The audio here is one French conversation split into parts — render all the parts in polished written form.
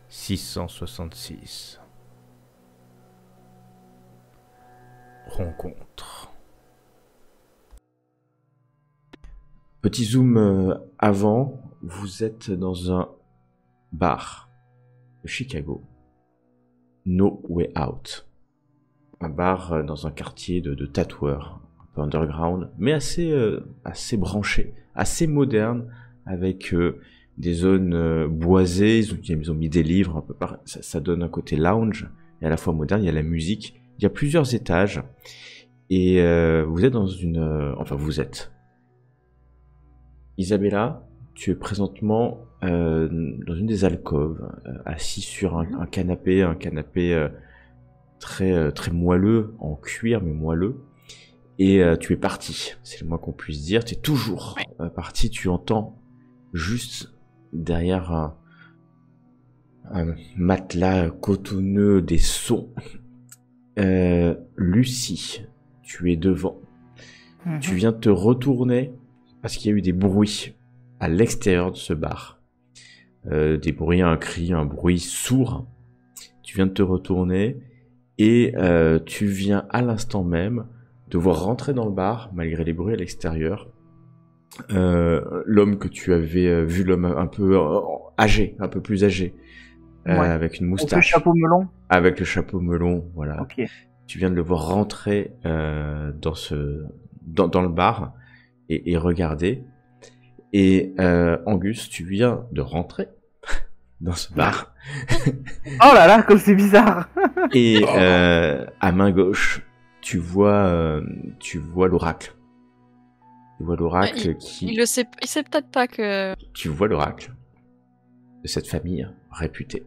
666. Rencontre. Petit zoom avant, vous êtes dans un bar de Chicago. No Way Out. Un bar dans un quartier de tatoueurs, un peu underground, mais assez branché, assez moderne, avec des zones boisées. Ils ont mis des livres un peu par. Ça donne un côté lounge et à la fois moderne. Il y a la musique. Il y a plusieurs étages et vous êtes dans une. Enfin, vous êtes. Isabella, tu es présentement dans une des alcôves, assis sur un canapé, très moelleux, en cuir mais moelleux. Et tu es parti, c'est le moins qu'on puisse dire. Tu es toujours parti. Tu entends juste derrière un matelas cotonneux des sons. Lucie, tu es devant. Tu viens de te retourner parce qu'il y a eu des bruits à l'extérieur de ce bar. Des bruits, un cri, un bruit sourd. Tu viens de te retourner et tu viens à l'instant même de voir rentrer dans le bar, malgré les bruits à l'extérieur, l'homme que tu avais vu, l'homme un peu âgé, un peu plus âgé, avec une moustache. Avec le chapeau melon. Avec le chapeau melon, voilà. Okay. Tu viens de le voir rentrer dans le bar et regarder. Et Angus, tu viens de rentrer dans ce bar. Oh là là, comme c'est bizarre. Et à main gauche, tu vois l'oracle. Tu vois l'oracle qui... Il sait peut-être pas que... Tu vois l'oracle de cette famille réputée.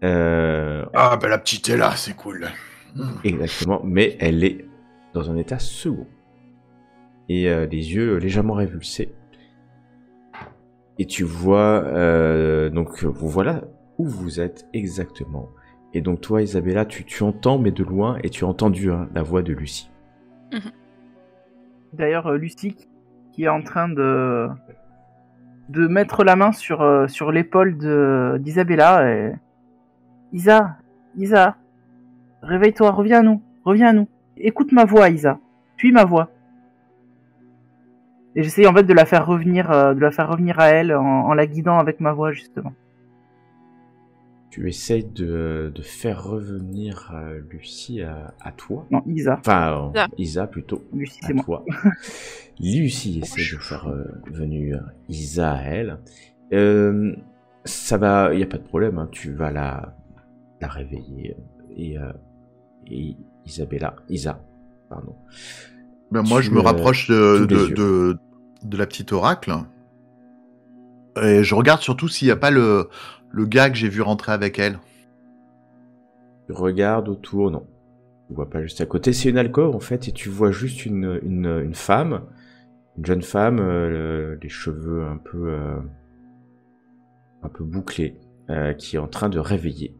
Ah bah la petite est là, c'est cool. Exactement, mais elle est dans un état second. Et les yeux légèrement révulsés. Et tu vois... donc voilà où vous êtes exactement. Et donc toi, Isabella, tu entends, mais de loin, et tu as entendu la voix de Lucie. D'ailleurs, Lucie qui est en train de mettre la main sur l'épaule d'Isabella. Et... Isa, réveille-toi, reviens à nous. Écoute ma voix, Isa. Suis ma voix. Et j'essaye en fait de la faire revenir à elle en la guidant avec ma voix justement. Tu essayes de faire revenir Lucie à toi. Non, Isa. Enfin, Isa plutôt. Lucie, c'est moi. Toi. Lucie essaie de faire venir Isa à elle. Ça va, il y a pas de problème. Hein, tu vas la réveiller et Isa, pardon. Ben moi, je me rapproche de la petite oracle. Et je regarde surtout s'il n'y a pas le gars que j'ai vu rentrer avec elle. Tu regardes autour, non. Tu vois pas juste à côté. C'est une alcôve en fait, et tu vois juste une femme, une jeune femme, les cheveux un peu bouclés, qui est en train de réveiller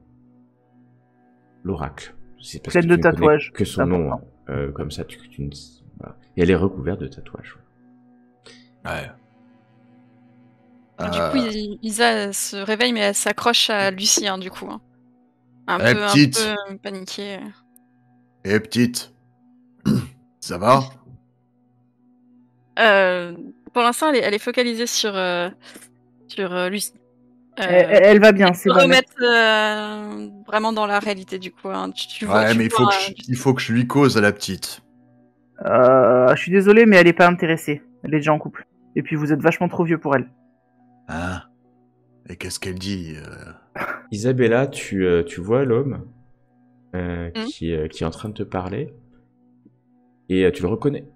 l'oracle. C'est parce pleine de tatouages. Que son nom, comme ça, voilà. Et elle est recouverte de tatouages. Ouais. Du coup, Isa se réveille, mais elle s'accroche à Lucie, hein, du coup. Hein. Un peu paniquée. Eh, petite. Ça va? Pour l'instant, elle est focalisée sur Lucie. Elle va bien, c'est bon. Remettre vraiment dans la réalité, du coup. Hein. Tu vois, mais il faut que je lui cause à la petite. Je suis désolé, mais elle est pas intéressée. Elle est déjà en couple. Et puis vous êtes vachement trop vieux pour elle. Hein? Et qu'est-ce qu'elle dit? Isabella, tu vois l'homme qui est en train de te parler et tu le reconnais.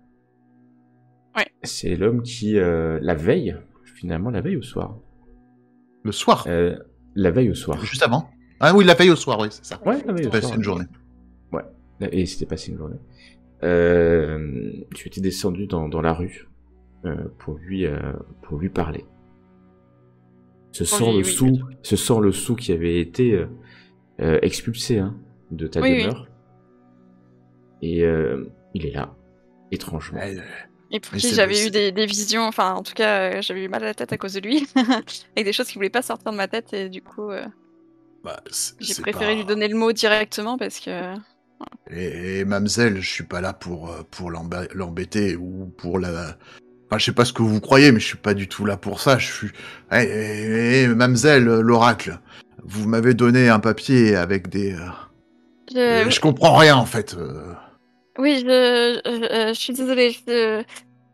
Ouais. C'est l'homme qui, la veille au soir. Le soir? La veille au soir. Juste avant? Ah oui, la veille au soir, oui, c'est ça. Ouais, la veille au soir. Passé une journée. Ouais, et c'était passé une journée. Tu étais descendu dans la rue pour lui parler. Ce sent le sou qui avait été expulsé de ta demeure. Oui. Et il est là, étrangement. Et pour qui j'avais eu des visions, enfin en tout cas j'avais eu mal à la tête à cause de lui, avec des choses qui voulaient pas sortir de ma tête et du coup J'ai préféré lui donner le mot directement parce que... Et mademoiselle, je suis pas là pour l'embêter ou pour la... Enfin, je sais pas ce que vous croyez, mais je suis pas du tout là pour ça. Je suis... mademoiselle, l'oracle, vous m'avez donné un papier avec des... Je comprends rien, en fait. Oui, je suis désolée.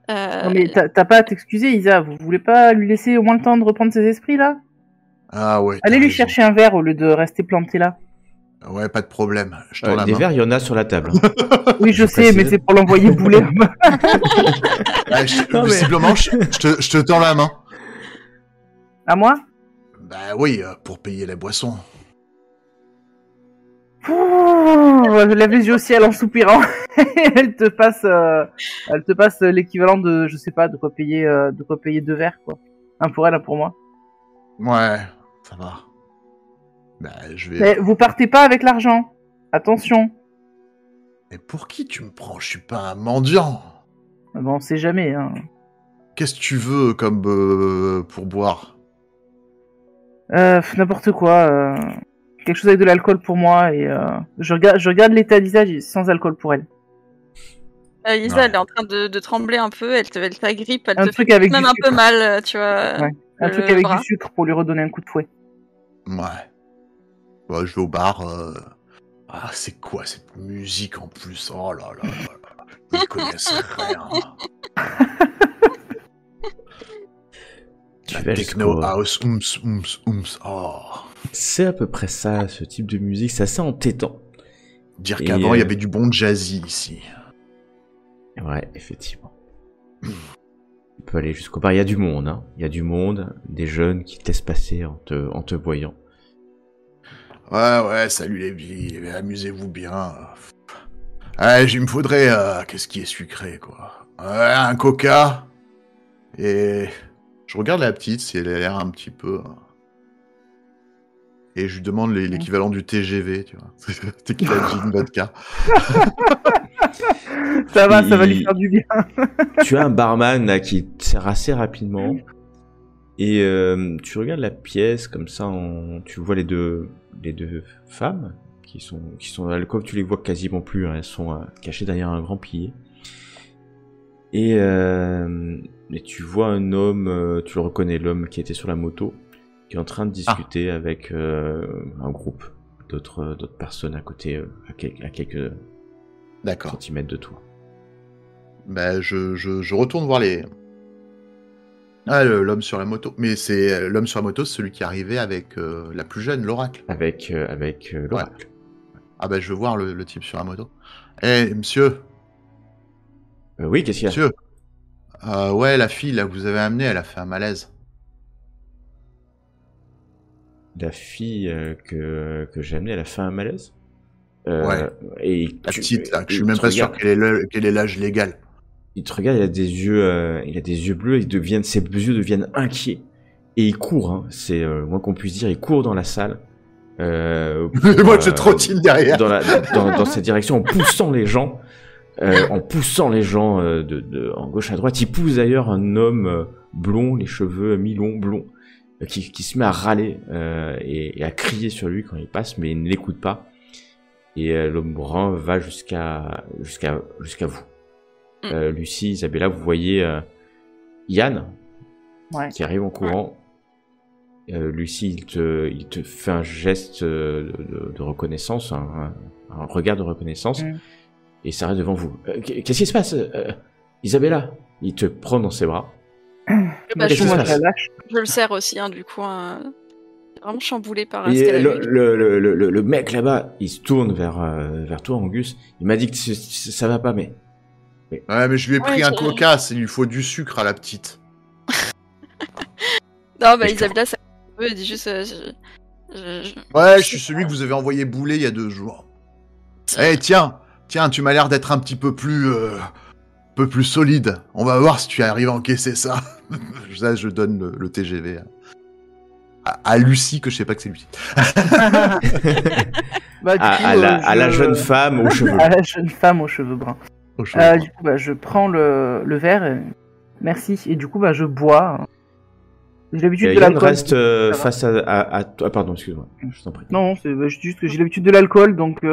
Non, mais t'as pas à t'excuser, Isa. Vous voulez pas lui laisser au moins le temps de reprendre ses esprits, là? Ah ouais. Allez lui chercher un verre au lieu de rester planté là. Ouais, pas de problème. Je tends la des main. verres, il y en a sur la table. Oui, je sais, mais c'est pour l'envoyer bouler. Visiblement, je te tends la main. À moi? Bah oui, pour payer les boissons. Je lève les yeux au ciel en soupirant. Elle te passe l'équivalent de, je sais pas, de quoi payer 2 verres, quoi. Un pour elle, un pour moi. Ouais, ça va. Bah, je vais... Mais vous partez pas avec l'argent. Attention. Mais pour qui tu me prends? Je suis pas un mendiant. Bon, on sait jamais, hein. Qu'est-ce que tu veux comme pour boire? N'importe quoi. Quelque chose avec de l'alcool pour moi et je regarde l'état d'Isa sans alcool pour elle. Isa, elle est en train de trembler un peu, elle t'agrippe, elle un te truc fait avec même un peu mal, tu vois. Ouais. Un truc avec du sucre pour lui redonner un coup de fouet. Ouais. Bah, je vais au bar. Ah, c'est quoi cette musique en plus? Oh là là là là. Je ne connais rien. La techno house, oh. C'est à peu près ça, ce type de musique, c'est assez entêtant. Dire qu'avant, il y avait du bon jazzy ici. Ouais, effectivement. On peut aller jusqu'au bar, il y a du monde, hein. Il y a du monde, des jeunes qui te laissent passer en te voyant. Ouais, salut les billes, amusez-vous bien. Ouais, il me faudrait, qu'est-ce qui est sucré, quoi. Ouais, un coca. Et... Je regarde la petite, si elle a l'air un petit peu... Et je lui demande l'équivalent du TGV, tu vois. Tequila, gin, vodka. Ça va lui faire du bien. Tu as un barman là, qui te sert assez rapidement. Et tu regardes la pièce comme ça, tu vois les deux femmes qui sont à l'alcôve, tu les vois quasiment plus, hein, elles sont cachées derrière un grand pilier. Et tu vois un homme, tu le reconnais, l'homme qui était sur la moto, qui est en train de discuter avec un groupe d'autres personnes à côté, à quelques centimètres de toi. Bah, je retourne voir les... Ah, l'homme sur la moto. Mais c'est l'homme sur la moto, c'est celui qui est arrivé avec la plus jeune, l'oracle. Avec l'oracle. Ouais. Ah bah, je veux voir le type sur la moto. Eh, monsieur. Oui, qu'est-ce qu'il y a? Monsieur. Ouais, la fille là que vous avez amenée, elle a fait un malaise. La fille que j'ai amenée, elle a fait un malaise? Ouais. Et la petite là, je suis même pas sûr qu'elle ait l'âge légal. Il te regarde, il a des yeux bleus, ses yeux deviennent inquiets. Et il court, hein, c'est moins qu'on puisse dire, il court dans la salle. Moi je trottine derrière. Dans cette direction, en poussant les gens. En gauche à droite. Il pousse d'ailleurs un homme blond, les cheveux mi-longs, blonds, qui se met à râler et à crier sur lui quand il passe, mais il ne l'écoute pas. Et l'homme brun va jusqu'à vous. Lucie, Isabella, vous voyez Yann qui arrive en courant. Lucie, il te fait un geste de reconnaissance, un regard de reconnaissance. Et il s'arrête devant vous. Qu'est-ce qui se passe, Isabella? Il te prend dans ses bras. Je le serre aussi, hein, du coup. Vraiment chamboulé par ce qu'elle a vu. Le mec là-bas, il se tourne vers toi, Angus. Il m'a dit que ça va pas, mais... Ouais, mais je lui ai pris un coca, il lui faut du sucre à la petite. Non, bah Isabella, ça... Elle dit juste... Ouais, je suis celui que vous avez envoyé bouler il y a 2 jours. Eh, tiens, tu m'as l'air d'être un petit peu plus solide. On va voir si tu arrives à encaisser ça. Ça, je donne le TGV à Lucie, que je sais pas que c'est Lucie. À la jeune femme aux cheveux. À la jeune femme aux cheveux bruns. Du coup, je prends le verre. Merci. Et du coup, je bois. J'ai l'habitude de Yann l'alcool. reste face à toi. Ah, pardon, excuse-moi. Je t'en prie. Non, c'est juste que j'ai l'habitude de l'alcool, donc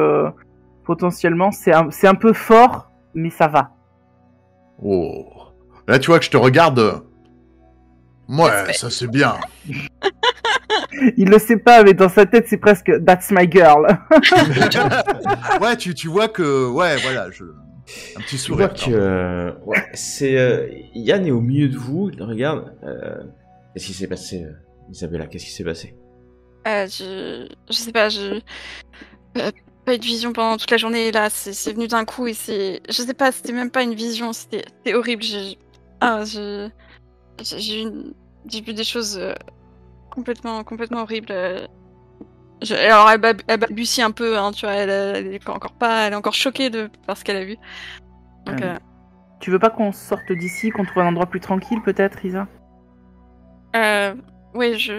potentiellement c'est un peu fort, mais ça va. Oh. Là, tu vois que je te regarde. Ouais, ça c'est bien. Il le sait pas, mais dans sa tête c'est presque That's my girl. Ouais, tu vois que. Ouais, voilà. Un petit Tu vois sourire. que c'est Yann est au milieu de vous. Il regarde. Qu'est-ce qui s'est passé, Isabella? Qu'est-ce qui s'est passé? Je sais pas, pas eu de vision pendant toute la journée. Là, c'est venu d'un coup et je sais pas, c'était même pas une vision, c'était horrible. J'ai vu des choses complètement horribles. Alors elle balbutie un peu, hein, tu vois, elle est encore choquée par ce qu'elle a vu. Donc, Tu veux pas qu'on sorte d'ici, qu'on trouve un endroit plus tranquille peut-être, Isa? Oui,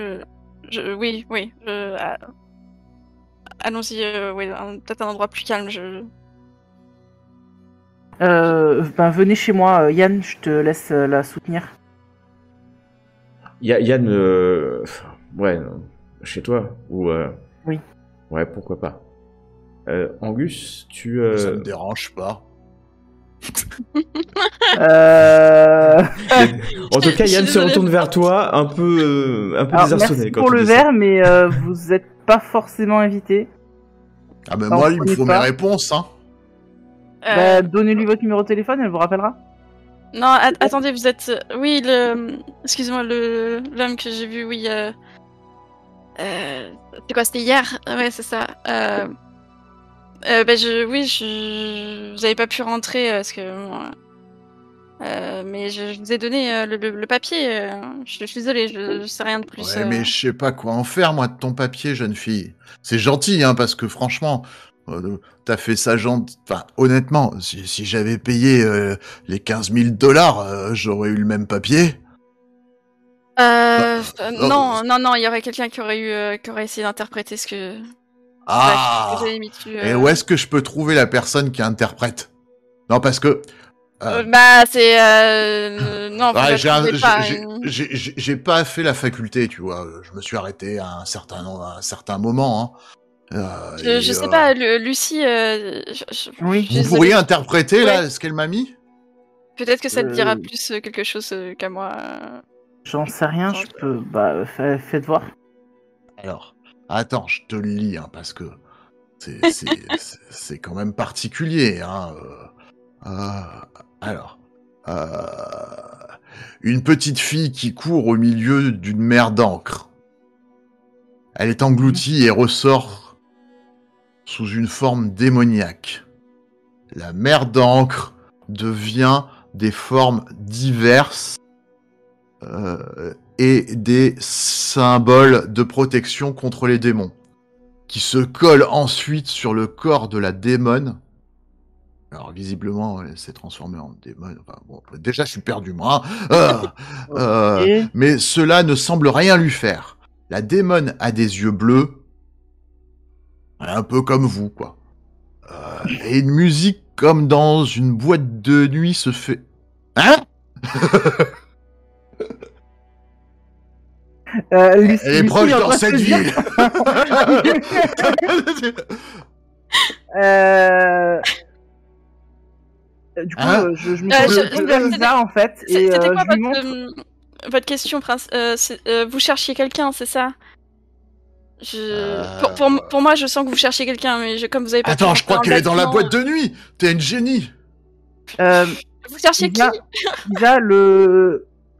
oui. Allons-y, oui, peut-être un endroit plus calme. Venez chez moi, Yann, je te laisse la soutenir. Yann, ouais, chez toi ou Oui. Ouais, pourquoi pas. Angus, Ça me dérange pas. En tout cas, Yann se retourne vers toi, un peu désarçonné. Merci quand pour tu le dis ça. verre, mais vous êtes pas forcément invité. Ah ben Non, moi, je il me connais faut pas. mes réponses, hein. Donnez-lui votre numéro de téléphone, elle vous rappellera. Non, attendez, vous êtes... Oui, excusez-moi, l'homme que j'ai vu, oui... C'est quoi, c'était hier? Ouais, c'est ça. Vous avez pas pu rentrer parce que... mais je vous ai donné le papier. Je suis désolée, je sais rien de plus. Ouais, mais je sais pas quoi en faire, moi, de ton papier, jeune fille. C'est gentil, hein, parce que franchement, t'as fait ça gentil. Enfin, honnêtement, si j'avais payé les 15 000 $, j'aurais eu le même papier. Non, il y aurait quelqu'un qui aurait essayé d'interpréter ce que... Ah, que j'avais mis dessus. Et où est-ce que je peux trouver la personne qui interprète? Non, parce que... c'est... non, Ouais, vous pas. j'ai pas fait la faculté, tu vois. Je me suis arrêté à un certain moment. Hein. Je sais pas, Lucie... Oui. Vous pourriez interpréter, là, ce qu'elle m'a mis? Peut-être que ça te dira plus quelque chose qu'à moi. J'en sais rien, je peux... faites voir. Alors, attends, je te le lis, hein, parce que c'est quand même particulier, hein. Alors, une petite fille qui court au milieu d'une mer d'encre. Elle est engloutie et ressort sous une forme démoniaque. La mer d'encre devient des formes diverses et des symboles de protection contre les démons, qui se collent ensuite sur le corps de la démone. Alors, visiblement, elle s'est transformée en démon. Enfin, bon, déjà, je suis perdu, moi. Okay. Mais cela ne semble rien lui faire. La démone a des yeux bleus, un peu comme vous, quoi. Et une musique comme dans une boîte de nuit se fait... Hein? Elle est proche dans cette ville. Du coup, je me tourne vers Isa, en fait. C'était quoi je lui montre... votre question, Prince? Vous cherchiez quelqu'un, c'est ça? Pour moi, je sens que vous cherchiez quelqu'un, mais comme vous avez pas... Attends, je crois qu'elle est dans la boîte de nuit. T'es une génie. Vous cherchiez qui? Isa,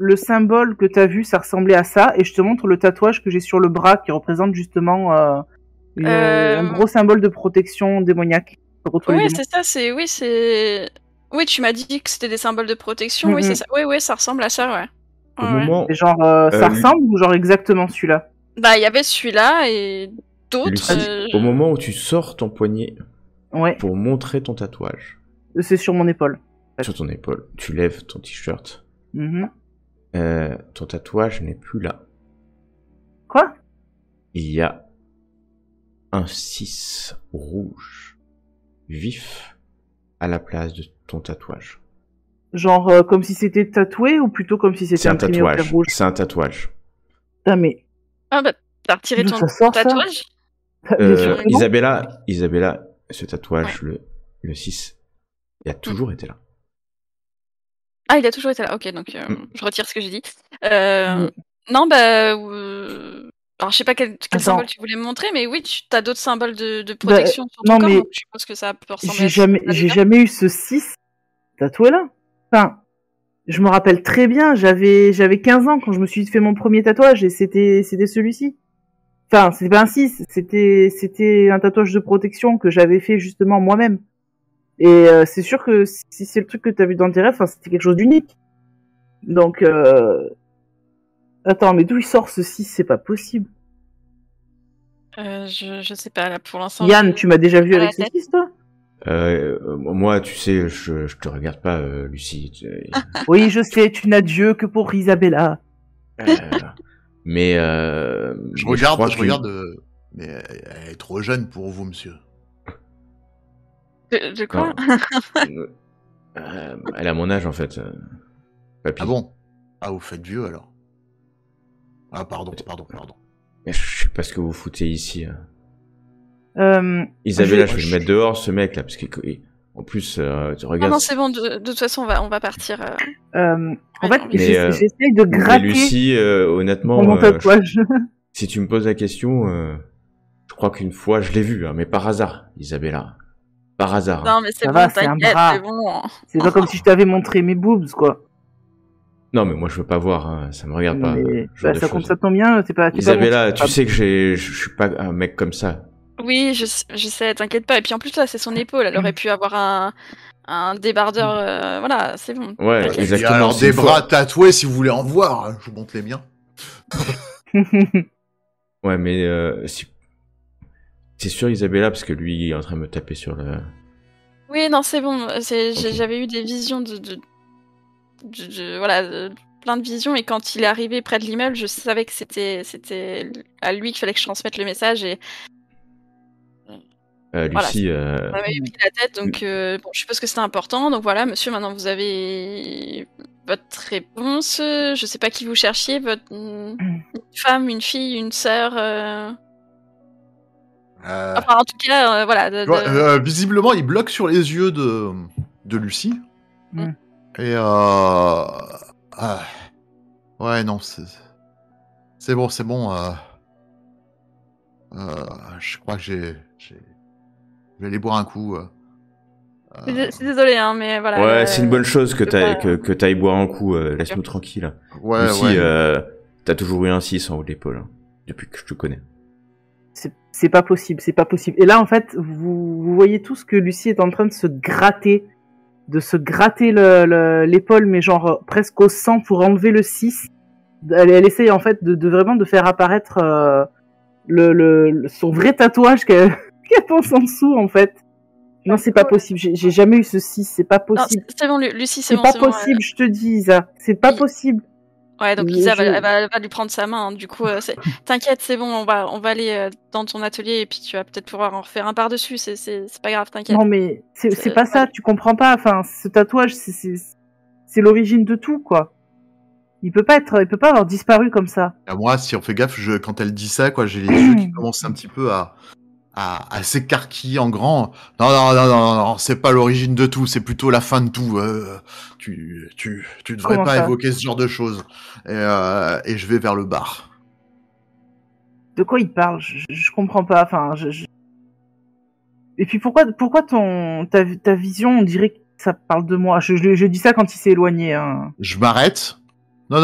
le symbole que t'as vu, ça ressemblait à ça, et je te montre le tatouage que j'ai sur le bras qui représente justement un gros symbole de protection démoniaque. Oui, c'est ça, Oui, tu m'as dit que c'était des symboles de protection, oui, c'est ça. Oui, ça ressemble à ça, ouais. Au moment... Et genre, ça ressemble ou genre exactement celui-là? Bah, il y avait celui-là et d'autres... Lucie, au moment où tu sors ton poignet pour montrer ton tatouage... C'est sur mon épaule. Sur ton épaule. Tu lèves ton t-shirt. Mm-hmm. Ton tatouage n'est plus là. Quoi? Il y a un 6 rouge vif à la place de ton tatouage. Genre comme si c'était tatoué ou plutôt comme si c'était imprimé au fer rouge? C'est un tatouage. Putain, mais Ah bah, t'as retiré d'où ton ça sort, ça? tatouage? Bien sûr que non. Isabella, ce tatouage, le 6, il a toujours été là. Ah, il a toujours été là. Ok, donc Mm. je retire ce que j'ai dit. Mm. Non, bah... alors, je sais pas quel Attends. symbole tu voulais me montrer, mais oui, t'as d'autres symboles de Bah, protection sur ton non, corps, mais donc je pense que ça peut ressembler j'ai à ça. jamais eu ce 6 tatoué là. Enfin, je me rappelle très bien, j'avais 15 ans quand je me suis fait mon premier tatouage et c'était celui-ci. Enfin, c'était pas un 6, c'était un tatouage de protection que j'avais fait justement moi-même. Et c'est sûr que si c'est le truc que t'as vu dans tes rêves, enfin, c'était quelque chose d'unique. Donc, attends, mais d'où il sort ce 6? C'est pas possible. Je sais pas, là, pour l'instant... Yann, tu m'as déjà vu pas avec la ce 6, toi? Moi, tu sais, je te regarde pas, Lucie. Oui, je sais, tu n'as Dieu que pour Isabella. Mais Je mais regarde, crois je que- regarde, mais elle est trop jeune pour vous, monsieur. De quoi? Elle a mon âge en fait, papy. Ah bon? Ah, vous faites vieux alors? Ah, pardon. Mais je sais pas ce que vous foutez ici. Euh, Isabella, je- je vais le mettre dehors, ce mec là, parce que en plus, tu Ah regardes. non, c'est bon, de toute façon, on va partir. En fait, non, mais, j'essaye de Mais gratter Lucie, honnêtement, mon tatouage. si tu me poses la question, je crois qu'une fois je l'ai vu, hein, mais par hasard, Isabella. Par hasard. Non, mais c'est Ça bon, va, c'est un t'inquiète, bras. c'est bon. C'est pas comme si je t'avais montré mes boobs, quoi. Non, mais moi je veux pas voir, hein, ça me regarde Non, pas. mais Ce genre bah, de ça choses. compte, ça tombe bien, t'es pas Isabella, mon tu sais que je suis pas un mec comme ça. Oui, je sais, t'inquiète pas. Et puis en plus, là, c'est son épaule. Elle aurait pu avoir un débardeur. Voilà, c'est bon. Ouais, T'inquiète. Il y a exactement. alors c'est des une fois- bras tatoués si vous voulez en voir. Hein. Je vous montre les miens. Ouais, mais c'est sûr Isabella, parce que lui il est en train de me taper sur le. Oui, non, c'est bon. Ok. J'avais eu des visions voilà, plein de visions. Et quand il est arrivé près de l'immeuble, je savais que c'était à lui qu'il fallait que je transmette le message. Et voilà, Lucie, ça m'avait pris la tête. Donc, bon, je suppose que c'était important. Donc voilà, monsieur, maintenant vous avez votre réponse. Je sais pas qui vous cherchiez. Une femme, une fille, une sœur. Enfin, en tout cas, voilà. Visiblement, il bloque sur les yeux de Lucie. Mm. Et ouais, non, c'est bon. Je crois que je vais aller boire un coup. Je suis désolée, hein, mais voilà. ouais, c'est une bonne chose que je peux que t'ailles boire un coup. Laisse-nous tranquille. Ouais, Lucie, ouais. t'as toujours eu un 6 en haut de l'épaule, hein, depuis que je te connais. C'est pas possible, c'est pas possible. Et là, en fait, vous voyez tout ce que Lucie est en train de se gratter l'épaule, mais genre presque au sang pour enlever le 6. Elle essaye en fait de vraiment de faire apparaître son vrai tatouage qu'elle pense en dessous, en fait. Non, c'est pas possible. J'ai jamais eu ce 6, c'est pas Non, possible. c'est bon, Lucie, c'est C'est bon. pas c'est bon, possible, je te dis, Isa. C'est pas Oui. possible. Ouais, donc Lisa, Je- elle va lui prendre sa main. Hein. Du coup, t'inquiète, c'est bon, on va aller dans ton atelier et puis tu vas peut-être pouvoir en refaire un par-dessus. C'est pas grave, t'inquiète. Non, mais c'est pas ça, ouais. tu comprends pas. Enfin, ce tatouage, c'est l'origine de tout, quoi. Il peut pas avoir disparu comme ça. À moi, si on fait gaffe, quand elle dit ça, quoi, j'ai les yeux qui commencent un petit peu à s'écarquiller en grand. Non, c'est pas l'origine de tout, c'est plutôt la fin de tout. Tu devrais Comment pas ça évoquer ce genre de choses. Et je vais vers le bar. De quoi il parle? Je comprends pas. Enfin, Et puis pourquoi ta vision, on dirait que ça parle de moi. Je dis ça quand il s'est éloigné. Hein. Je m'arrête. Non,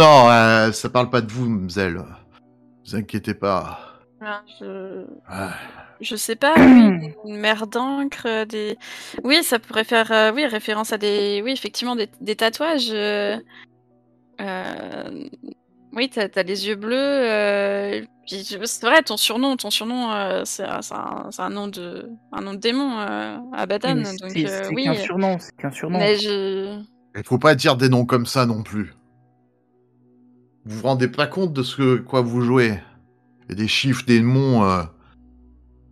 ça parle pas de vous, mademoiselle. Vous inquiétez pas. Ah, Ah. je sais pas, oui, une mer d'encre, des... Oui, ça pourrait faire oui, référence à oui, effectivement, des tatouages. Oui, t'as les yeux bleus. Puis c'est vrai, ton surnom, c'est un nom de démon, Abaddon. Mais Donc c'est oui, qu'un surnom, c'est qu'un surnom. mais Il faut pas dire des noms comme ça non plus. Vous vous rendez pas compte de quoi vous jouez. Il y a des chiffres, des noms.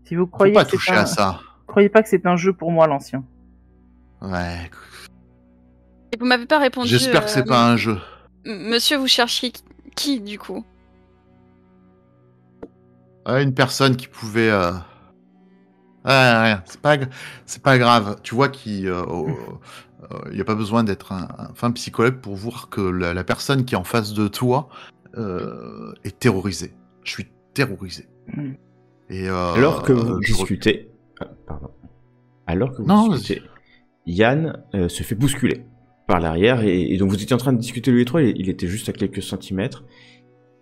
Si vous Faut croyez pas que c'est toucher à ça. croyez pas que c'est un jeu pour moi, l'ancien. Ouais. Et vous m'avez pas répondu. J'espère que c'est pas un jeu. Monsieur, vous cherchiez qui du coup? une personne qui pouvait... Ouais, c'est pas grave. Tu vois qu'il n'y a pas besoin d'être un fin psychologue pour voir que la personne qui est en face de toi est terrorisée. Je suis terrorisé. Et Alors que vous discutez... pardon. Alors que vous discutez, Yann se fait bousculer par l'arrière, et donc vous étiez en train de discuter lui et toi, il était juste à quelques centimètres,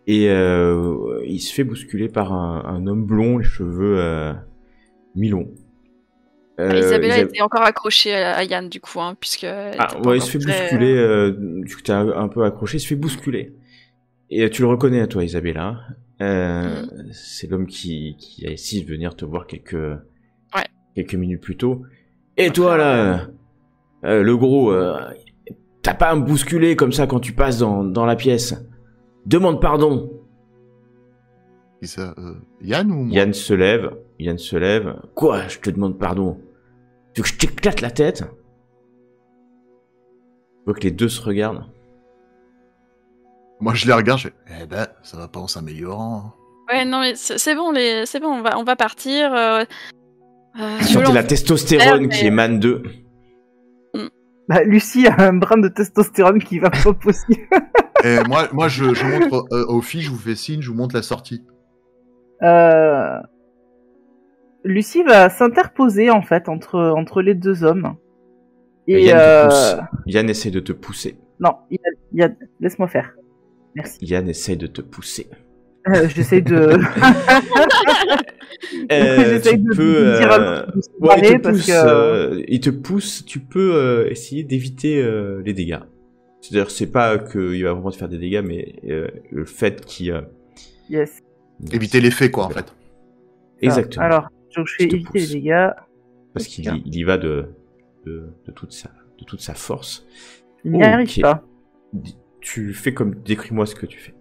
et il se fait bousculer par un homme blond, les cheveux mi-longs. Isabella était encore accrochée à Yann, du coup, hein, puisque... il se fait bousculer, du coup t'es un peu accroché, il se fait bousculer. Et tu le reconnais à toi, Isabella. C'est l'homme qui a essayé de venir te voir quelques minutes plus tôt. Et toi, là, le gros, t'as pas à me bousculer comme ça quand tu passes dans la pièce. Demande pardon. Qui ça, Yann ou moi? Yann se lève. Quoi, je te demande pardon? Tu veux que je t'éclate la tête? Je vois que les deux se regardent. Moi, je les regarde, je fais, eh ben, ça va pas en s'améliorant. Ouais, non, mais c'est bon, c'est bon, on va partir. Sentez la testostérone qui émane d'eux. Bah, Lucie a un brin de testostérone qui va pas possible. Et moi je montre aux filles, je vous fais signe, je vous montre la sortie. Lucie va s'interposer en fait entre les deux hommes. Et Yann te pousse. Yann essaie de te pousser. Non, Yann, laisse-moi faire. Merci. Yann essaie de te pousser. J'essaie de. Il te pousse. Tu peux essayer d'éviter les dégâts. C'est-à-dire, c'est pas qu'il va vraiment te faire des dégâts, mais le fait qu'il. Yes. Éviter l'effet, quoi, en fait. Exactement. Alors, je fais éviter les dégâts. Parce qu'il y va de toute sa force. Il n'y arrive pas. Tu fais comme. Décris-moi ce que tu fais.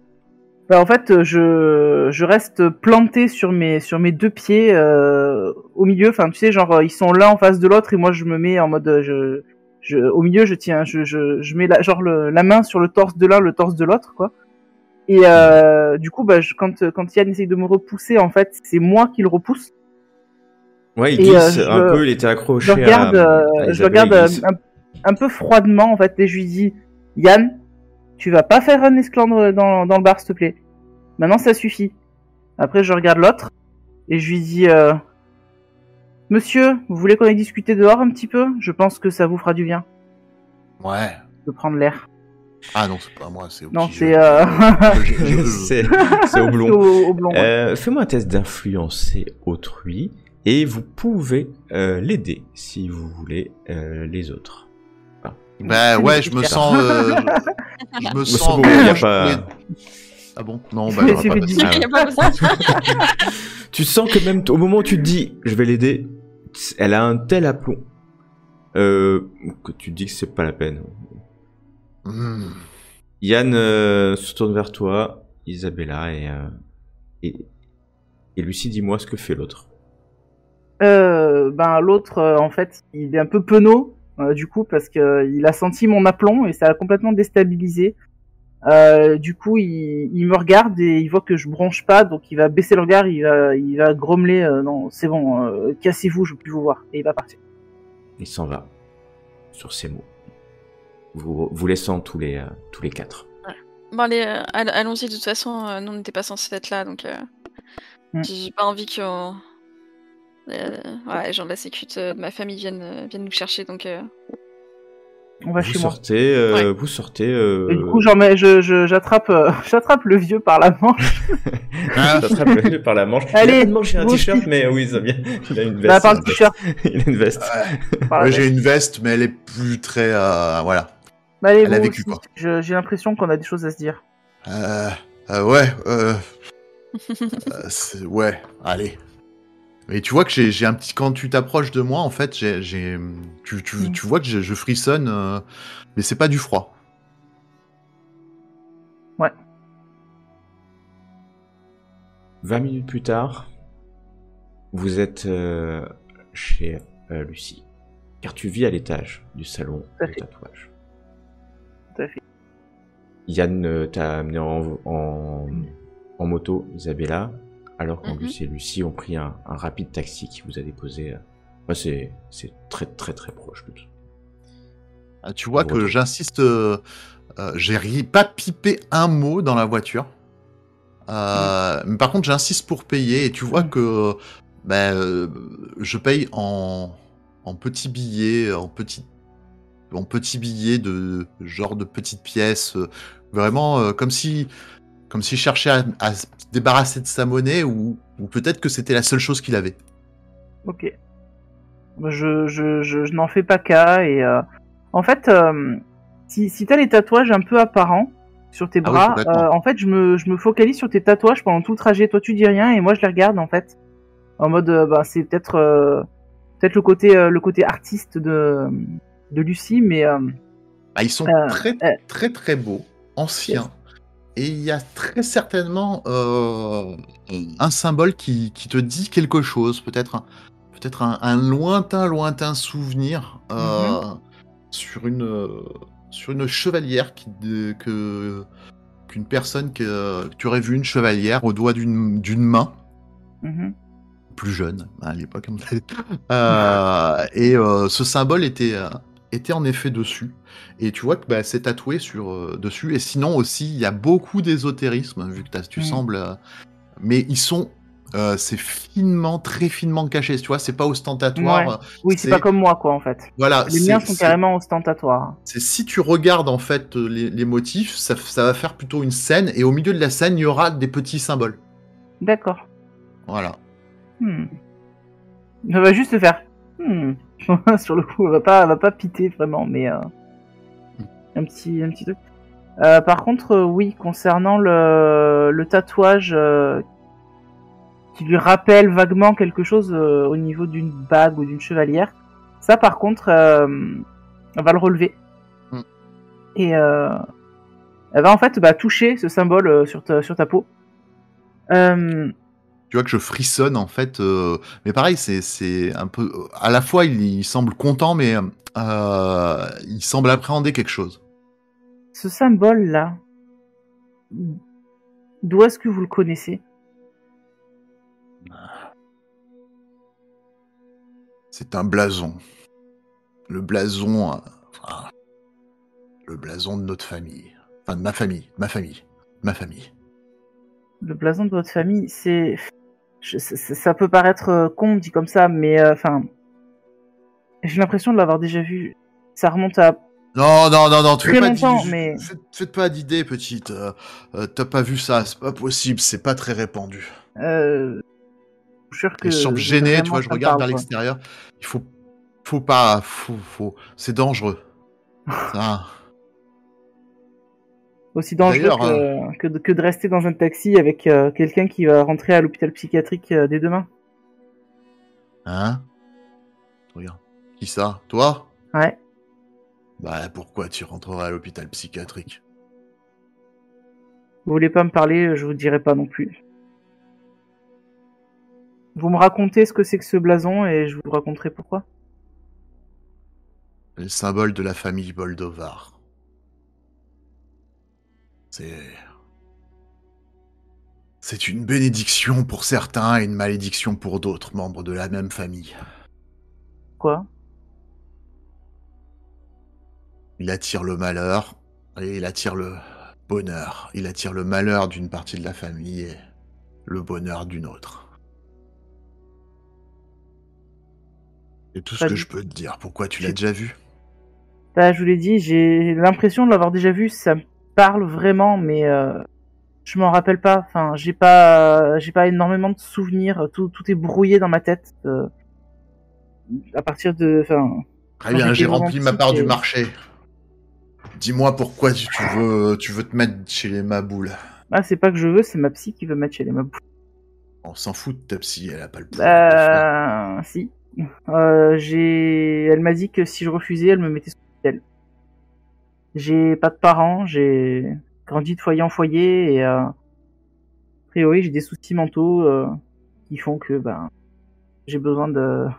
Bah, en fait, je reste planté sur mes deux pieds au milieu. Enfin, tu sais, genre ils sont l'un en face de l'autre et moi je me mets en mode au milieu. Je tiens, je mets la main sur le torse de l'un, le torse de l'autre, quoi. Et du coup, bah, quand Yann essaye de me repousser, en fait, c'est moi qui le repousse. Ouais, il glisse un peu. Il était accroché. Je regarde un peu froidement, en fait, et je lui dis, Yann, tu vas pas faire un esclandre dans le bar, s'il te plaît. Maintenant, ça suffit. Après, je regarde l'autre et je lui dis Monsieur, vous voulez qu'on aille discuter dehors un petit peu? Je pense que ça vous fera du bien. Ouais. De prendre l'air. Ah non, c'est pas moi, c'est au Non, petit c'est c'est au blond. au blond. Ouais. Fais-moi un test d'influencer autrui et vous pouvez l'aider si vous voulez les autres. Bah ouais, je me sens. Je me sens. Bon, y a pas... Ah bon? Non, bah il y aura pas Tu sens que même au moment où tu te dis je vais l'aider, elle a un tel aplomb que tu te dis que c'est pas la peine. Yann se tourne vers toi, Isabella et Lucie, dis-moi ce que fait l'autre. Ben l'autre, en fait, il est un peu penaud. Du coup, parce que il a senti mon aplomb et ça l'a complètement déstabilisé. Du coup, il me regarde et il voit que je bronche pas, donc il va baisser le regard, il va grommeler non, c'est bon, cassez-vous, je veux plus vous voir, et il va partir. Il s'en va sur ces mots, vous laissant tous les quatre. Ouais. Bon allez, allons-y. De toute façon, nous on n'était pas censés être là, donc j'ai pas envie que les gens de la sécu de ma famille viennent nous chercher, donc on va vous chez sortez, moi. Vous sortez. Et du coup, j'attrape le vieux par la manche. J'attrape le vieux par la manche. Allez, il a pas de manche, il a un t-shirt, mais oui, ça vient. Il a une veste. Bah, par le t-shirt. Il a une veste. Ouais, j'ai une veste, mais elle est plus très. Voilà. Bah, allez, elle a vécu, quoi. J'ai l'impression qu'on a des choses à se dire. Ouais. Ouais, allez. Et tu vois que j'ai un petit... Quand tu t'approches de moi, en fait, tu vois que je frissonne, mais c'est pas du froid. Ouais. 20 minutes plus tard, vous êtes chez Lucie, car tu vis à l'étage du salon de tatouage. Tout à fait. Yann t'a amené en moto, Isabella, alors qu'Angus et Lucie ont pris un rapide taxi qui vous a déposé. C'est très très très proche de tout. Tu vois que j'insiste, j'ai pas pipé un mot dans la voiture. Mais par contre, j'insiste pour payer et tu vois que je paye en petits billets, en petits billets de genre de petites pièces, vraiment comme si je cherchais à se débarrasser de sa monnaie ou peut-être que c'était la seule chose qu'il avait. Ok. Je n'en fais pas cas et en fait, si t'as les tatouages un peu apparents sur tes bras, en fait, je me focalise sur tes tatouages pendant tout le trajet. Toi, tu dis rien et moi, je les regarde en fait, en mode, c'est peut-être le côté artiste de Lucie, mais ils sont très très très beaux, anciens, et il y a très certainement un symbole qui te dit quelque chose, peut-être un lointain souvenir sur une chevalière qu'une personne que tu aurais vu, une chevalière au doigt d'une main. Plus jeune à l'époque. Et ce symbole était en effet dessus. Et tu vois que c'est tatoué dessus. Et sinon aussi, il y a beaucoup d'ésotérisme, vu que tu sembles... mais ils sont... c'est très finement caché, tu vois, c'est pas ostentatoire. Ouais. Oui, c'est pas comme moi, quoi, en fait. Voilà, les miens sont carrément ostentatoires. C'est si tu regardes, en fait, les motifs, ça va faire plutôt une scène, et au milieu de la scène, il y aura des petits symboles. D'accord. Voilà. Ça va juste faire. Sur le coup, elle va pas piter vraiment, mais un petit truc. Par contre, oui, concernant le tatouage qui lui rappelle vaguement quelque chose au niveau d'une bague ou d'une chevalière, ça par contre, elle va le relever. Et elle va en fait toucher ce symbole sur ta peau. Tu vois que je frissonne en fait, mais pareil, c'est un peu... À la fois, il semble content, mais il semble appréhender quelque chose. Ce symbole-là, d'où est-ce que vous le connaissez ? C'est un blason. Le blason de notre famille. Enfin, de ma famille. Le blason de votre famille, ça peut paraître con dit comme ça, mais j'ai l'impression de l'avoir déjà vu. Ça remonte à non, tu très longtemps, mais faites pas d'idée, petite. T'as pas vu ça, c'est pas possible, c'est pas très répandu. Je suis sûr que je semble gêné, tu vois, je regarde vers quoi. l'extérieur. Il faut pas, c'est dangereux. Ça. Aussi dangereux que de rester dans un taxi avec quelqu'un qui va rentrer à l'hôpital psychiatrique dès demain. Hein ? Regarde. Qui ça ? Toi ? Ouais. Pourquoi tu rentrerais à l'hôpital psychiatrique ? Vous voulez pas me parler, je vous dirai pas non plus. Vous me racontez ce que c'est que ce blason et je vous raconterai pourquoi. Le symbole de la famille Boldovar. C'est une bénédiction pour certains et une malédiction pour d'autres membres de la même famille. Quoi ? Il attire le malheur et il attire le bonheur. Il attire le malheur d'une partie de la famille et le bonheur d'une autre. C'est tout ce que je peux te dire. Pourquoi tu l'as déjà vu ? Je vous l'ai dit, j'ai l'impression de l'avoir déjà vu. Ça me parle vraiment, mais je m'en rappelle pas. Enfin, j'ai pas énormément de souvenirs. Tout est brouillé dans ma tête. À partir de, très bien, j'ai rempli ma part du marché. Dis-moi pourquoi tu veux te mettre chez les maboules. C'est pas que je veux, c'est ma psy qui veut mettre chez les maboules. On s'en fout de ta psy, elle a pas le pouvoir. Si. Elle m'a dit que si je refusais, elle me mettait sous tutelle. J'ai pas de parents, j'ai grandi de foyer en foyer et a priori j'ai des soucis mentaux qui font que j'ai besoin d'aller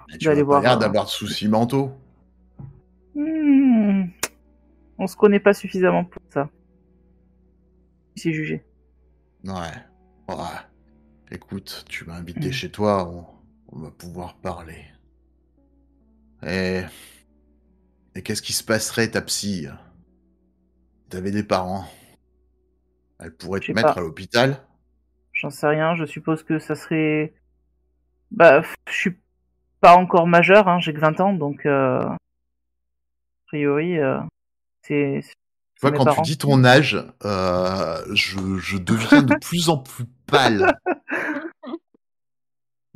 voir. Tu as l'air d'avoir de soucis mentaux. On se connaît pas suffisamment pour ça. C'est jugé. Ouais. écoute, tu m'as invité chez toi, on va pouvoir parler. Et qu'est-ce qui se passerait, ta psy? T'avais des parents. Elle pourrait Je te sais mettre pas. à l'hôpital? J'en sais rien, je suppose que ça serait... Bah, je suis pas encore majeur, hein, j'ai que 20 ans, donc a priori, c'est Tu vois, mes quand tu parents. dis ton âge, je deviens de plus en plus pâle.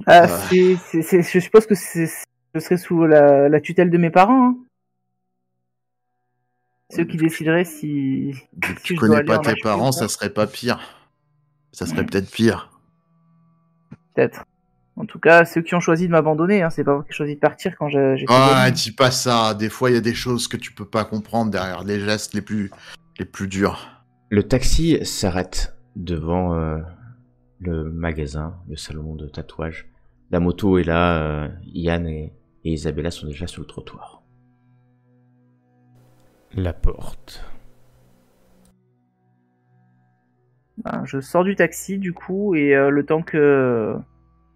Ah, Euh, je suppose que ce serait sous la tutelle de mes parents, hein. Ceux qui décideraient si, Vu que tu si je dois connais aller pas en tes HP ou parents, pas. ça serait pas pire. Ça serait peut-être pire. Peut-être. En tout cas, ceux qui ont choisi de m'abandonner, hein, c'est pas moi qui ai choisi de partir quand j'étais Ah, gamin. dis pas ça. Des fois, il y a des choses que tu peux pas comprendre derrière les gestes les plus durs. Le taxi s'arrête devant le magasin, le salon de tatouage. La moto est là, Yann et Isabella sont déjà sur le trottoir. La porte. Ben, je sors du taxi, du coup, et le temps que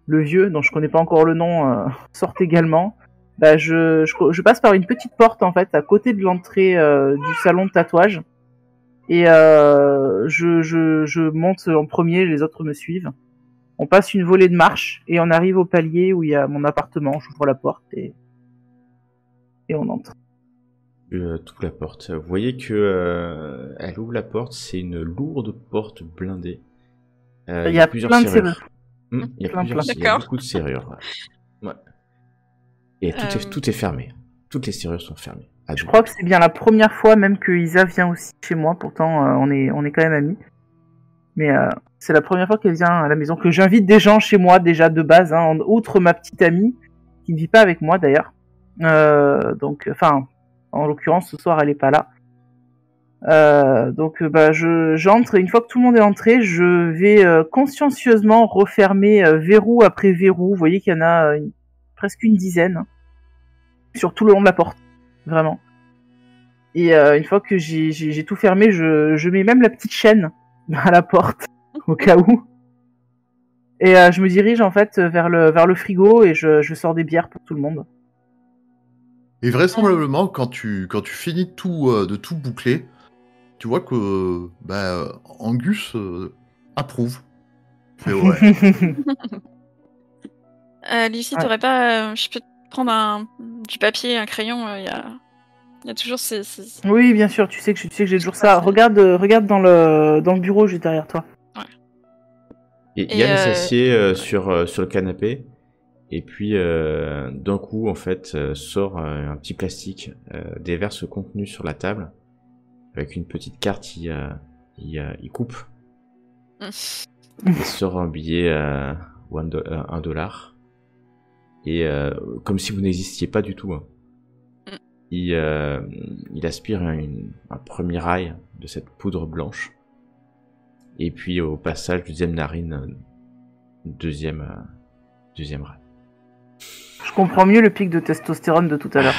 le vieux, dont je connais pas encore le nom, sorte également, bah, je passe par une petite porte, en fait, à côté de l'entrée du salon de tatouage. Et je monte en premier, les autres me suivent. On passe une volée de marche et on arrive au palier où il y a mon appartement. J'ouvre la porte et on entre. Toute la porte. Vous voyez que elle ouvre la porte, c'est une lourde porte blindée. Il y a plusieurs plein de serrures. serrures. Il y a Plein. il y a D'accord. beaucoup de serrures. Ouais. Et tout est fermé. Toutes les serrures sont fermées. Je crois que c'est bien la première fois même que Isa vient aussi chez moi. Pourtant, on est quand même amis. Mais c'est la première fois qu'elle vient à la maison, que j'invite des gens chez moi déjà de base, hein, outre ma petite amie qui ne vit pas avec moi d'ailleurs. Donc, enfin, en l'occurrence ce soir elle est pas là. Donc bah j'entre et une fois que tout le monde est entré, je vais consciencieusement refermer verrou après verrou. Vous voyez qu'il y en a presque une dizaine, hein, sur tout le long de la porte, vraiment. Et une fois que j'ai tout fermé, je mets même la petite chaîne à la porte au cas où. Et je me dirige en fait vers le frigo et je sors des bières pour tout le monde. Et vraisemblablement, quand tu finis de tout boucler, tu vois que Angus approuve. Fait ouais. Lucie, Ouais. t'aurais pas... je peux te prendre du papier, un crayon, il y a toujours ces... Oui, bien sûr, tu sais que j'ai toujours ça. Regarde dans le bureau juste derrière toi. Et Yann s'assied sur le canapé. Et puis, d'un coup, en fait, sort un petit plastique, déverse le contenu sur la table. Avec une petite carte, il coupe. Il sort un billet ou $1. Et comme si vous n'existiez pas du tout, hein. Il aspire un premier rail de cette poudre blanche. Et puis au passage, deuxième narine, deuxième rail. Je comprends mieux le pic de testostérone de tout à l'heure.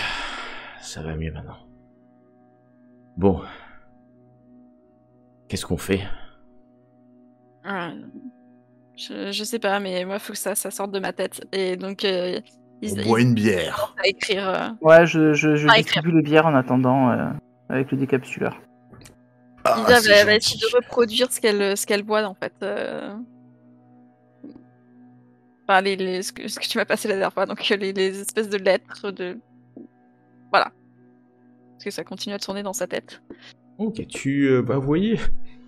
Ça va mieux maintenant. Bon. Qu'est-ce qu'on fait? Je sais pas, mais moi, faut que ça sorte de ma tête. Et donc, On boit une bière. à écrire. Ouais, je distribue les bières en attendant avec le décapsuleur. Isa c'est va gentil. essayer de reproduire ce qu'elle voit, en fait. Enfin, ce que tu m'as passé la dernière fois, donc les espèces de lettres, voilà. Parce que ça continue à tourner dans sa tête. Ok, vous voyez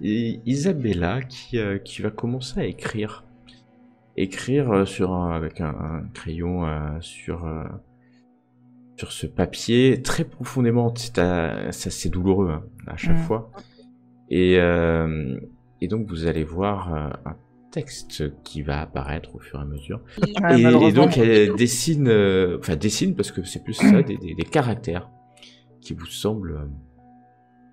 Isabella qui va commencer à écrire. Écrire avec un crayon sur ce papier très profondément. C'est assez douloureux, hein, à chaque fois. Et donc vous allez voir un texte qui va apparaître au fur et à mesure. Ouais, et donc elle dessine parce que c'est plus ça, des caractères qui vous semblent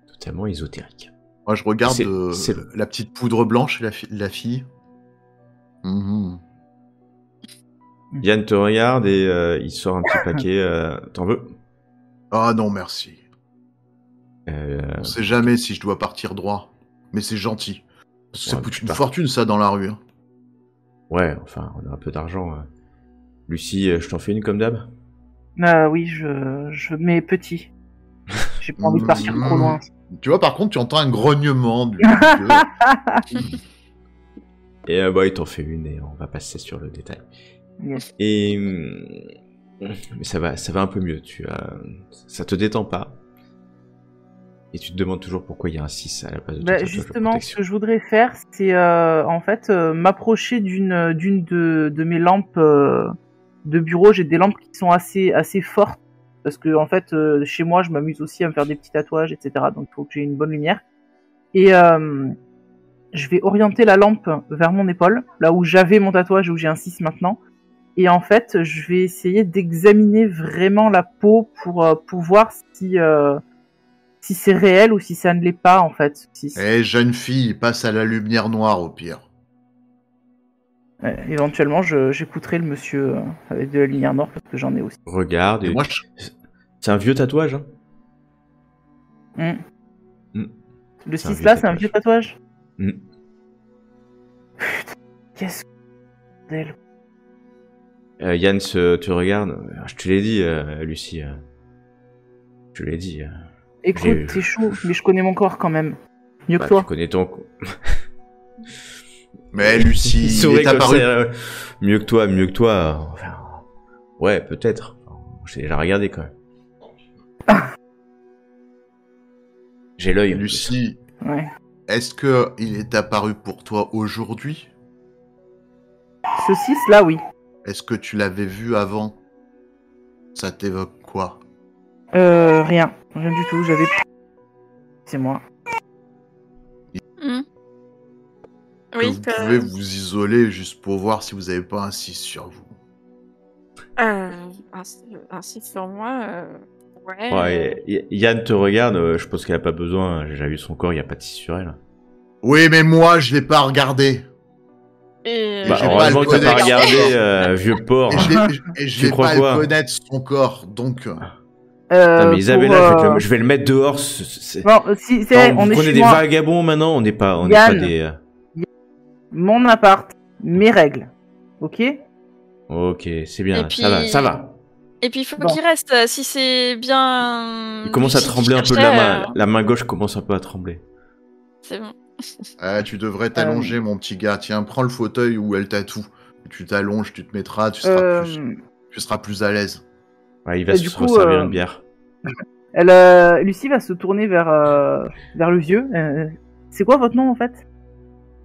totalement ésotériques. Moi, je regarde C'est la petite poudre blanche et la fille. Yann te regarde et il sort un petit paquet. T'en veux? Ah non, merci. On sait jamais si je dois partir droit. Mais c'est gentil. Ça coûte une fortune, ça, dans la rue. Hein. Ouais, enfin, on a un peu d'argent. Lucie, je t'en fais une comme d'hab? Oui, je mets petit. J'ai pas envie de partir trop loin. Tu vois, par contre, tu entends un grognement du... Et bah, il t'en fait une et on va passer sur le détail. Yes. Et mais ça va un peu mieux. Ça te détend pas. Et tu te demandes toujours pourquoi il y a un 6 à la place de ton tatouage de Justement, ce protection. que je voudrais faire, c'est en fait m'approcher d'une de mes lampes de bureau. J'ai des lampes qui sont assez fortes parce que en fait chez moi, je m'amuse aussi à me faire des petits tatouages, etc. Donc il faut que j'ai une bonne lumière. Et je vais orienter la lampe vers mon épaule, là où j'avais mon tatouage, où j'ai un 6 maintenant. Et en fait, je vais essayer d'examiner vraiment la peau pour voir si c'est réel ou si ça ne l'est pas, en fait. jeune fille, passe à la lumière noire, au pire. Éventuellement, j'écouterai le monsieur avec de la lumière noire, parce que j'en ai aussi. Regarde. Et moi, C'est un vieux tatouage, hein. Le C'est un 6 vieux là, c'est un vieux tatouage. Putain, Qu'est-ce que d'elle. Yann te regarde. Je te l'ai dit, Lucie. Je te l'ai dit. Écoute, c'est chaud, mais je connais mon corps quand même. Mieux que toi. Tu connais ton... Mais Lucie, il est apparu... mieux que toi. Enfin, ouais, peut-être. J'ai déjà regardé quand même. J'ai l'œil. Lucie, Ouais. est-ce que il est apparu pour toi aujourd'hui? Ce 6 là, oui. Est-ce que tu l'avais vu avant? Ça t'évoque quoi? Rien du tout. C'est moi. Oui, Vous pouvez vous isoler juste pour voir si vous avez pas un 6 sur vous. ainsi sur moi, ouais. Ouais, Yann te regarde, je pense qu'elle a pas besoin, j'ai déjà vu son corps, il n'y a pas de 6 sur elle. Oui, mais moi, je l'ai pas regardé. Et Bah, j'ai pas heureusement le que t'as pas connaître. regardé, vieux porc. Et je Tu l'ai crois pas quoi? le connaître son corps, donc... Non, mais Isabella, je vais le mettre dehors. Non, si, c'est Non, on vous est prenez chez des moi. vagabonds maintenant, on n'est pas Yann. des... Mon appart, mes règles. Ok? Ok, c'est bien, Et puis- ça va. Et puis il faut Bon. qu'il reste, si c'est bien. Il commence à Lucie qui trembler un peu de cherchait, la main, la main gauche commence un peu à trembler. C'est bon. Tu devrais t'allonger, mon petit gars. Tiens, prends le fauteuil où elle tatoue. Tu t'allonges, tu te mettras, tu seras plus à l'aise. Ouais, il va Et se du coup, resservir une bière. Lucie va se tourner vers le vieux. C'est quoi votre nom en fait?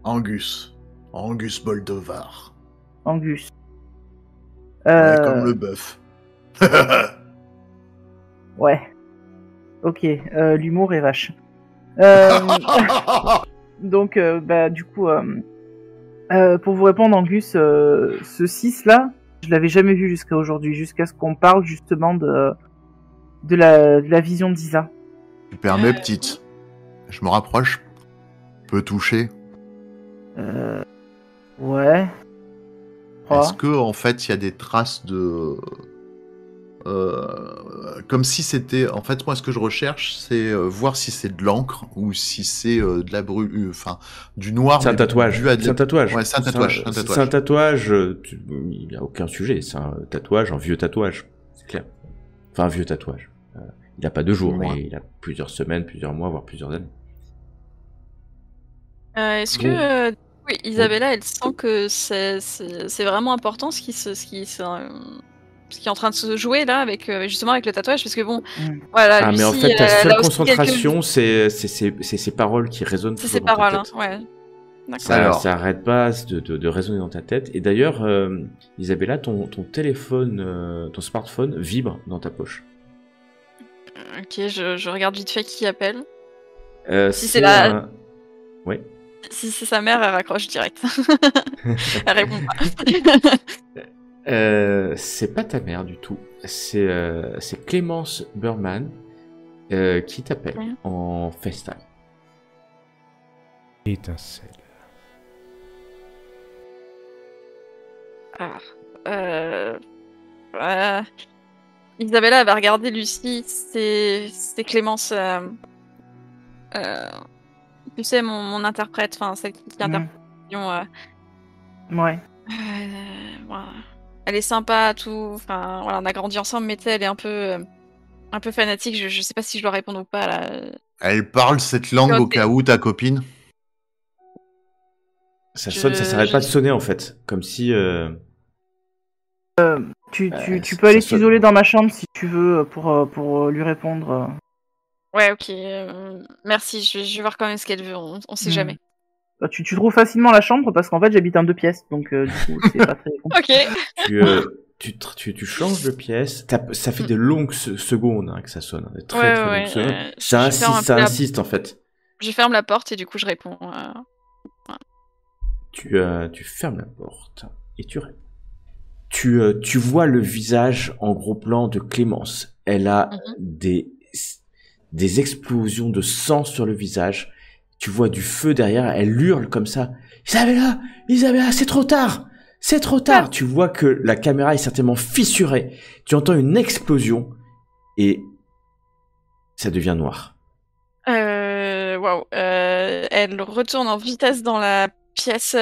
Angus Boldovar. Angus. Ouais, comme le bœuf. Ouais. Ok, l'humour est vache. Donc, du coup, pour vous répondre, Angus, ce 6 là, je l'avais jamais vu jusqu'à aujourd'hui, jusqu'à ce qu'on parle justement de la vision d'Isa. Tu permets, petite. Je me rapproche. Peux toucher. Ouais. Est-ce que, en fait, il y a des traces de... comme si c'était... En fait, moi, ce que je recherche, c'est voir si c'est de l'encre ou si c'est de la enfin, du noir. C'est un tatouage. C'est un tatouage. Ouais, c'est un tatouage. C'est un tatouage. Il n'y a aucun sujet. C'est un tatouage, un vieux tatouage. C'est clair. Enfin, un vieux tatouage. Il n'a pas 2 jours, mais il a plusieurs semaines, plusieurs mois, voire plusieurs années. Est-ce que oui, Isabella, elle sent que c'est vraiment important ce qui est en train de se jouer là avec justement avec le tatouage, parce que bon, voilà. Ah, Lucie, mais en fait, ta elle seule a aussi concentration, c'est ces paroles qui résonnent c'est toujours ses dans ta paroles, hein, tête. ouais. D'accord. Ça arrête pas de résonner dans ta tête. Et d'ailleurs, Isabella, ton téléphone, ton smartphone vibre dans ta poche. Ok, je regarde vite fait qui appelle. Si c'est Oui. Si c'est sa mère, elle raccroche direct. Elle répond pas. C'est pas ta mère du tout. C'est Clémence Burman qui t'appelle en FaceTime. Étincelle. Isabella va regarder Lucie. C'est Clémence. Tu sais, mon interprète, enfin celle qui interprète. Ouais. Voilà. Elle est sympa, tout. Enfin, voilà, on a grandi ensemble, mais tu sais, elle est un peu fanatique. Je sais pas si je dois répondre ou pas là. Elle parle cette langue au cas où, ta copine? Ça sonne, ça s'arrête pas de sonner en fait. Comme si. Tu ça- peux aller ça sonne. t'isoler dans ma chambre si tu veux pour lui répondre. Ouais, ok. Merci. Je vais voir quand même ce qu'elle veut. On sait jamais. Bah, tu trouves facilement la chambre parce qu'en fait j'habite en 2 pièces, donc du coup c'est pas très compliqué. Ok. Tu changes de pièce. Ça fait des longues secondes hein, que ça sonne. Des très très Ouais, longues secondes. je Ça ferme un insiste, peu ça la- insiste en fait. Je ferme la porte et du coup je réponds. Tu fermes la porte et tu réponds. Tu vois le visage en gros plan de Clémence. Elle a des explosions de sang sur le visage. Tu vois du feu derrière. Elle hurle comme ça. Isabella, c'est trop tard. C'est trop tard. Tu vois que la caméra est certainement fissurée. Tu entends une explosion et ça devient noir. Waouh. Elle retourne en vitesse dans la pièce.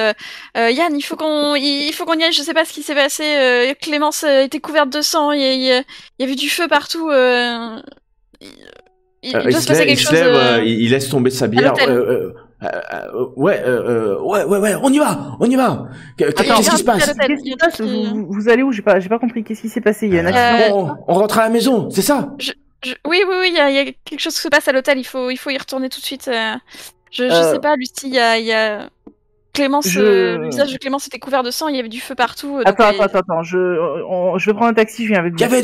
Yann, il faut qu'on y aille. Je sais pas ce qui s'est passé. Clémence était couverte de sang. Il y avait du feu partout. Il doit se passer quelque chose. Il laisse tomber sa bière. Ouais, on y va. Qu'est-ce qui se passe? Qu'est-ce qui se passe? Vous allez où? J'ai pas compris. Qu'est-ce qui s'est passé? Il y a un accident? On rentre à la maison, c'est ça? Oui, il y a quelque chose qui se passe à l'hôtel. Il faut y retourner tout de suite. Je sais pas, Lucie. Il y a Clémence. Le visage de Clémence était couvert de sang. Il y avait du feu partout. Attends. Je vais prendre un taxi. Je viens avec vous. Il y avait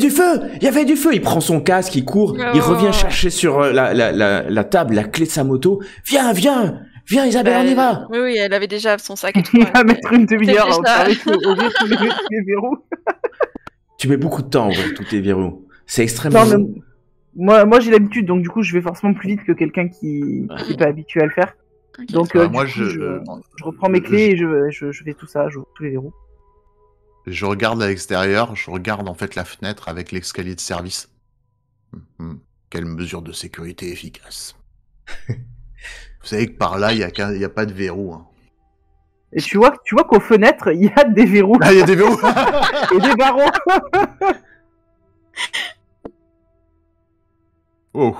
du feu. Il prend son casque, il court, il revient chercher sur la table la clé de sa moto. Viens, Isabelle, on y va. Oui, elle avait déjà son sac et tout. Il va mettre une demi-heure C'est à ouvrir tous les verrous. Tu mets beaucoup de temps à ouvrir tous tes verrous. C'est extrêmement long. Moi j'ai l'habitude, donc du coup je vais forcément plus vite que quelqu'un qui est pas habitué à le faire. Okay. Donc moi je reprends mes clés et je fais tout ça, j'ouvre tous les verrous. Je regarde à l'extérieur, je regarde en fait la fenêtre avec l'escalier de service. Quelle mesure de sécurité efficace. Vous savez que par là, il y a pas de verrou. Hein. Et tu vois qu'aux fenêtres, il y a des verrous. Ah, il y a des verrous. Et des barreaux. Oh.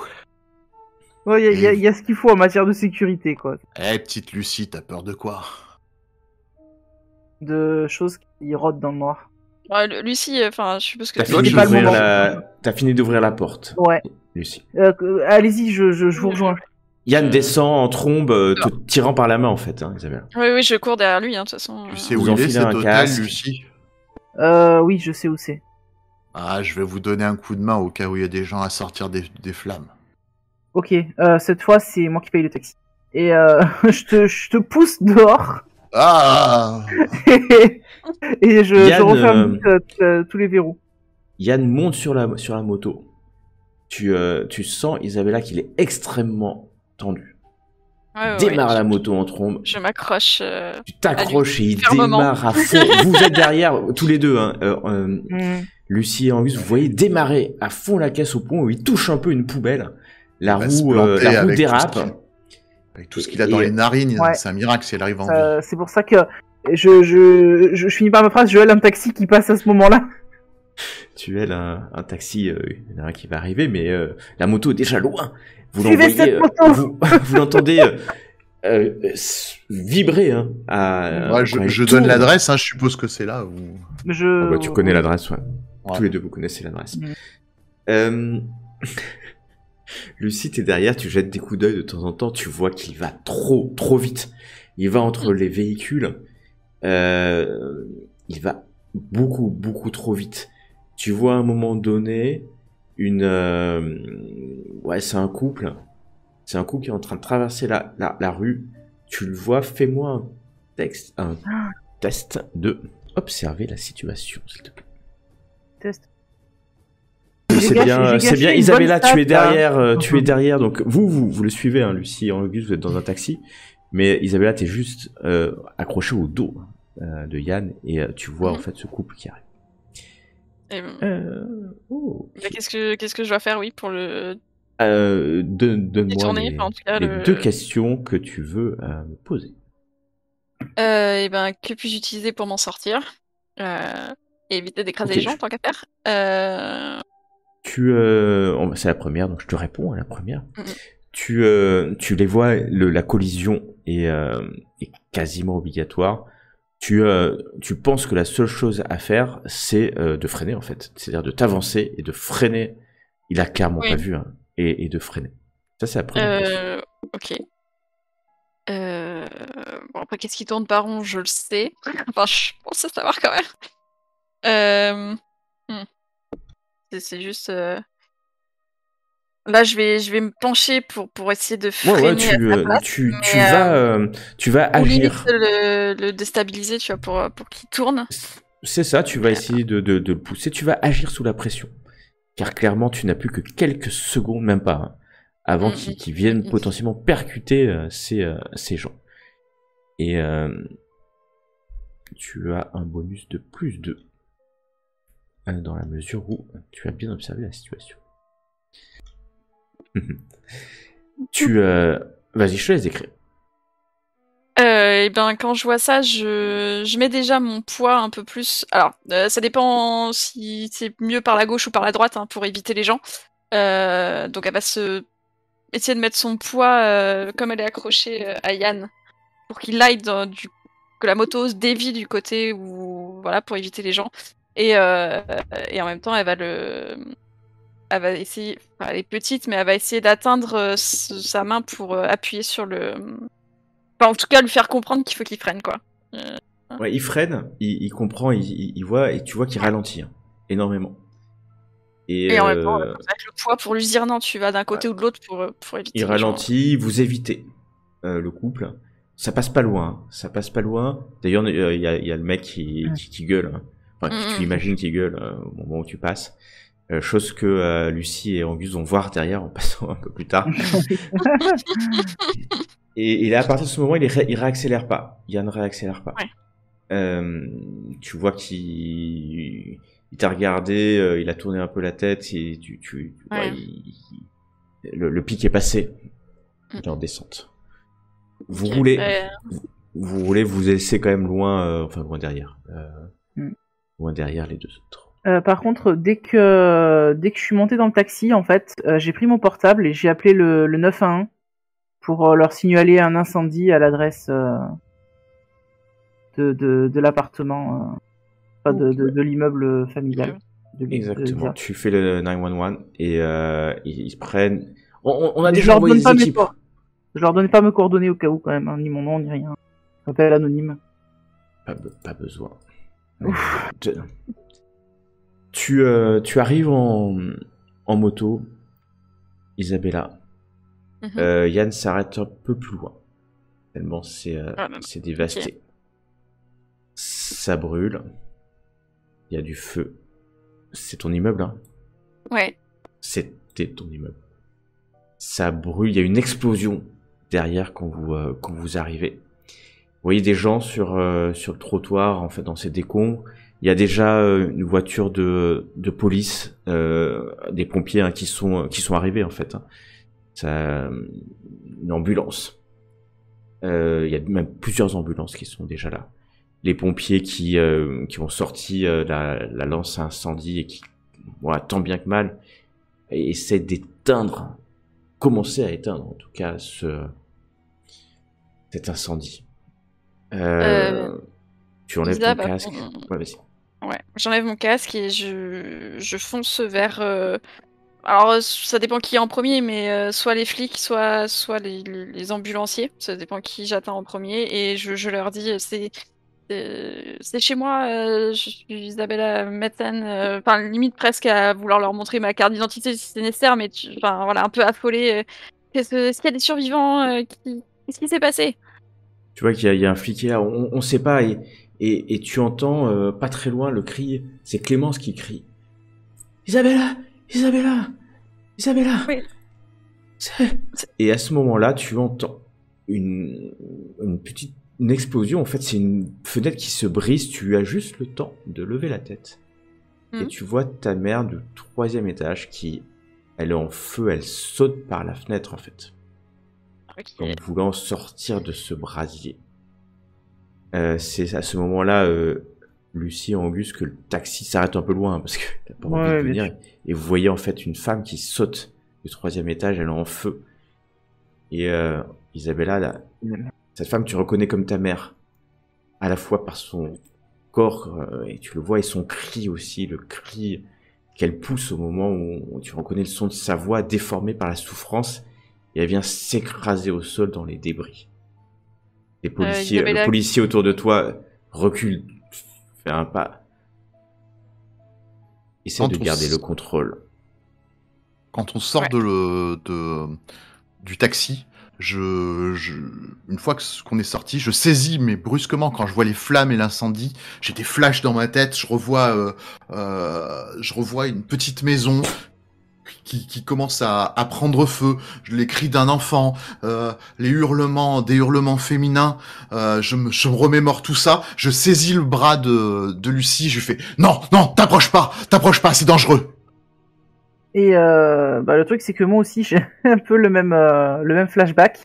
Ouais, il y a ce qu'il faut en matière de sécurité, quoi. Eh, petite Lucie, t'as peur de quoi? De choses qui rôdent dans le noir. Ouais, Lucie, enfin, je suppose que... T'as fini d'ouvrir la porte. Ouais. Lucie. Allez-y, je vous rejoins. Yann descend en trombe, te tirant par la main, en fait, hein, Isabelle. Oui, je cours derrière lui, hein, de toute façon. Tu sais où il est, cet hôtel, Lucie? Oui, je sais où c'est. Ah, je vais vous donner un coup de main au cas où il y a des gens à sortir des flammes. Ok, cette fois, c'est moi qui paye le taxi. Et je te pousse dehors. Ah. Et je referme tous les verrous. Yann monte sur la moto. Tu sens, Isabella, qu'il est extrêmement tendu. Démarre la moto en trombe. Je m'accroche. Tu t'accroches et il démarre à fond. Vous êtes derrière, tous les deux. Hein. Lucie et Angus, vous voyez démarrer à fond la caisse au pont où il touche un peu une poubelle. La roue dérape. Avec tout ce qu'il a dans les narines, c'est un miracle si elle arrive en vie. C'est pour ça que je finis par ma phrase, je hèle un taxi qui passe à ce moment-là. Tu hèles un taxi, il y en a un qui va arriver, mais la moto est déjà loin. Vous l'entendez vibrer. Hein, je donne l'adresse, hein, je suppose que c'est là. Où... tu connais l'adresse, ouais. Tous les deux, vous connaissez l'adresse. Lucie, t'es derrière, tu jettes des coups d'œil de temps en temps, tu vois qu'il va trop vite. Il va entre les véhicules, il va beaucoup trop vite. Tu vois à un moment donné c'est un couple qui est en train de traverser la rue. Tu le vois, fais-moi un test de observer la situation, s'il te plaît. Test. C'est bien. Isabella, tu es derrière. Donc vous le suivez, hein, Lucie et Auguste, vous êtes dans un taxi, mais Isabella, t'es juste accrochée au dos de Yann et tu vois en fait ce couple qui arrive. Qu'est-ce que je dois faire, pour le donne-moi détourner, les deux questions que tu veux me poser. Et ben, que puis-je utiliser pour m'en sortir et éviter d'écraser Ok, les gens, tant qu'à faire. C'est la première, donc je te réponds à la première. Mm. Tu les vois, la collision est quasiment obligatoire. Tu penses que la seule chose à faire, c'est de freiner en fait. C'est-à-dire de t'avancer et de freiner. Il a clairement Oui. pas vu, hein, et de freiner. Ça, c'est la première chose. Ok. Bon, après, qu'est-ce qui tourne par rond, je le sais. Enfin, je pense le savoir quand même. C'est juste... Là, je vais me pencher pour essayer de Ouais, freiner à sa place. tu vas Ou limite agir. le déstabiliser, tu vois, pour qu'il tourne. C'est ça, tu vas essayer de le pousser. Tu vas agir sous la pression. Car clairement, tu n'as plus que quelques secondes, même pas, hein, avant qu'ils viennent potentiellement percuter ces gens. Et tu as un bonus de plus 2 dans la mesure où tu as bien observé la situation. Vas-y, je te laisse décrire. Et ben, quand je vois ça, je mets déjà mon poids un peu plus. Alors, ça dépend si c'est mieux par la gauche ou par la droite, hein, pour éviter les gens. Donc, elle va essayer de mettre son poids comme elle est accrochée à Yann pour qu'il aille que la moto se dévie du côté où, voilà, pour éviter les gens. Et en même temps, elle va essayer. Enfin, elle est petite, mais elle va essayer d'atteindre sa main pour appuyer sur le. Enfin, en tout cas, lui faire comprendre qu'il faut qu'il freine, quoi. Ouais, il freine, il comprend, il voit, et tu vois qu'il ralentit, hein, énormément. Et en même temps, avec le poids pour lui dire non, tu vas d'un côté ou de l'autre pour éviter il les gens. ralentit, vous évitez le couple. Ça passe pas loin, hein, ça passe pas loin. D'ailleurs, il y a le mec qui gueule, hein. Enfin, tu imagines qu'il gueule au moment où tu passes. Chose que Lucie et Angus vont voir derrière en passant un peu plus tard. Et là, à partir de ce moment, il réaccélère pas. Yann ne réaccélère pas. Ouais. Tu vois qu'il t'a regardé, il a tourné un peu la tête, et Ouais. le pic est passé. Il est en descente. Vous Ok. vous roulez, vous laissez quand même loin, enfin loin derrière. Loin derrière les deux autres. Par contre, dès que je suis montée dans le taxi, en fait, j'ai pris mon portable et j'ai appelé le 911 pour leur signaler un incendie à l'adresse de l'appartement, enfin de l'immeuble familial. Exactement. Tu fais le 911 et ils se prennent. On a Mais déjà envoyé des équipes. Je leur donnais pas mes coordonnées au cas où quand même, hein, ni mon nom ni rien. Appel anonyme. Pas besoin. Tu arrives en moto, Isabella. Yann s'arrête un peu plus loin. Tellement c'est dévasté. Okay. Ça brûle. Il y a du feu. C'est ton immeuble, hein? Ouais. C'était ton immeuble. Ça brûle. Il y a une explosion derrière quand vous arrivez. Vous voyez des gens sur le trottoir, en fait, dans ces décombres. Il y a déjà une voiture de police, des pompiers, hein, qui sont arrivés, en fait, hein. Une ambulance. Il y a même plusieurs ambulances qui sont déjà là. Les pompiers qui ont sorti la lance à incendie et qui, voilà, tant bien que mal, essaient d'éteindre, commencer à éteindre en tout cas cet incendie. Tu enlèves ton casque. Ouais, vas-y. Ouais, j'enlève mon casque et je fonce vers. Alors, ça dépend qui est en premier, mais soit les flics, soit les ambulanciers. Ça dépend qui j'atteins en premier. Et je leur dis, c'est chez moi, je suis Isabella Metten. Enfin, limite presque à vouloir leur montrer ma carte d'identité si c'est nécessaire, mais enfin, voilà, un peu affolée. Est-ce qu'il y a des survivants Qu'est-ce qui s'est passé? Tu vois qu'il y a un flic qui est là, on sait pas, et tu entends pas très loin le cri, c'est Clémence qui crie. Isabella! Isabella! Isabella! Oui. Et à ce moment-là, tu entends une explosion. En fait, c'est une fenêtre qui se brise, tu as juste le temps de lever la tête. Et tu vois ta mère du 3e étage elle est en feu, elle saute par la fenêtre, en fait. En voulant sortir de ce brasier. c'est à ce moment-là, Lucie et Angus, que le taxi s'arrête un peu loin, parce que t'as pas envie de venir. Et vous voyez en fait une femme qui saute du 3e étage, elle est en feu. Et Isabella, cette femme, tu reconnais comme ta mère, à la fois par son corps, et tu le vois, et son cri aussi, le cri qu'elle pousse au moment où tu reconnais le son de sa voix déformé par la souffrance, et elle vient s'écraser au sol dans les débris. Les policiers, le policier autour de toi recule, fait un pas, essaie de garder le contrôle. Quand on sort du taxi, une fois qu'on est sorti, je saisis, mais brusquement, quand je vois les flammes et l'incendie, j'ai des flashs dans ma tête, je revois une petite maison qui commence à prendre feu, les cris d'un enfant, des hurlements féminins, je me remémore tout ça, je saisis le bras de Lucie, je lui fais « Non, t'approches pas, c'est dangereux !» Et le truc, c'est que moi aussi, j'ai un peu le même flashback.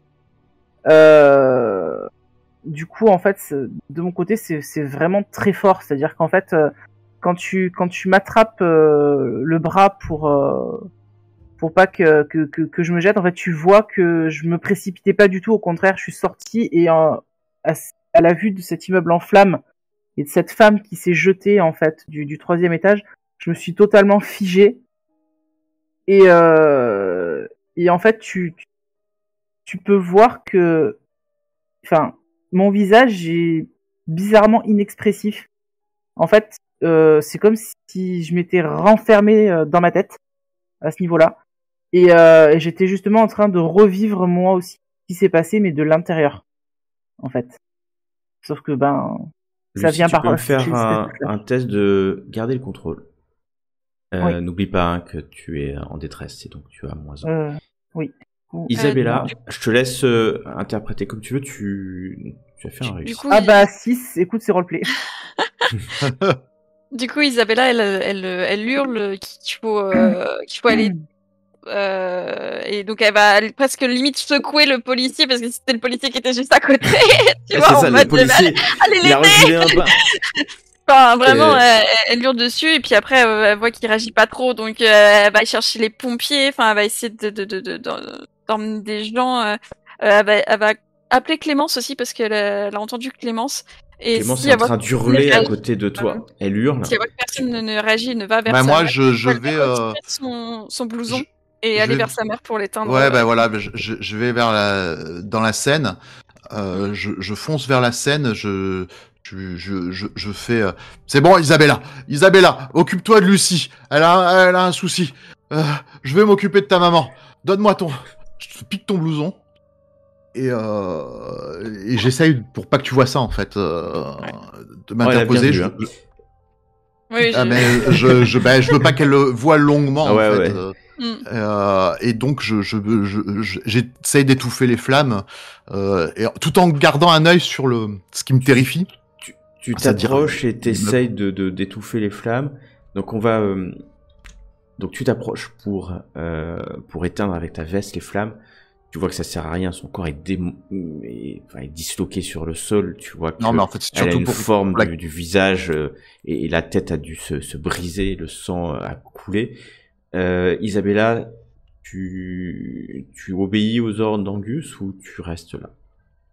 Du coup, en fait, de mon côté, c'est vraiment très fort. C'est-à-dire qu'en fait, quand tu m'attrapes le bras pour pas que je me jette, en fait, tu vois que je me précipitais pas du tout. Au contraire, je suis sortie et à la vue de cet immeuble en flammes et de cette femme qui s'est jetée en fait du 3e étage, je me suis totalement figé. Et en fait, tu peux voir que, enfin, mon visage est bizarrement inexpressif. En fait, c'est comme si je m'étais renfermé dans ma tête à ce niveau-là. Et j'étais justement en train de revivre moi aussi ce qui s'est passé, mais de l'intérieur, en fait. Sauf que ça vient par. Tu peux faire un test de garder le contrôle. Oui. N'oublie pas que tu es en détresse, et donc tu as -1. Oui. Isabella, je te laisse interpréter comme tu veux. Tu as fait un réussi. 6, écoute, c'est roleplay. Du coup, Isabella, elle hurle qu'il faut aller. Et donc elle va presque limite secouer le policier parce que c'était le policier qui était juste à côté. Tu vois, c'est ça, le policier. Il a reculé un pas. Enfin, vraiment, elle hurle dessus et puis après elle voit qu'il réagit pas trop, donc elle va chercher les pompiers. Enfin, elle va essayer d'emmener des gens. Elle va appeler Clémence aussi parce qu'elle a entendu Clémence. Et Clémence est en train d'hurler à côté de toi. Elle hurle. Si elle voit que personne ne réagit, ne va vers sa moi, mère, je vais son blouson et aller vers sa mère pour l'éteindre. Ouais, voilà, je vais dans la scène. Je fonce vers la scène. Je fais. C'est bon, Isabella, occupe-toi de Lucie. Elle a un souci. Je vais m'occuper de ta maman. Donne-moi je te pique ton blouson. Et j'essaye, pour pas que tu vois ça, en fait, de m'interposer. Oui, mais je veux pas qu'elle le voie longuement, en fait. Et donc, j'essaye d'étouffer les flammes, et tout en gardant un œil sur ce qui me terrifie. Tu t'approches et t'essayes d'étouffer les flammes. Donc donc tu t'approches pour éteindre avec ta veste les flammes. Tu vois que ça sert à rien, son corps est disloqué sur le sol. Tu vois que mais en fait, c'est elle a surtout une forme du visage et la tête a dû se briser, le sang a coulé. Isabella, tu obéis aux ordres d'Angus ou tu restes là?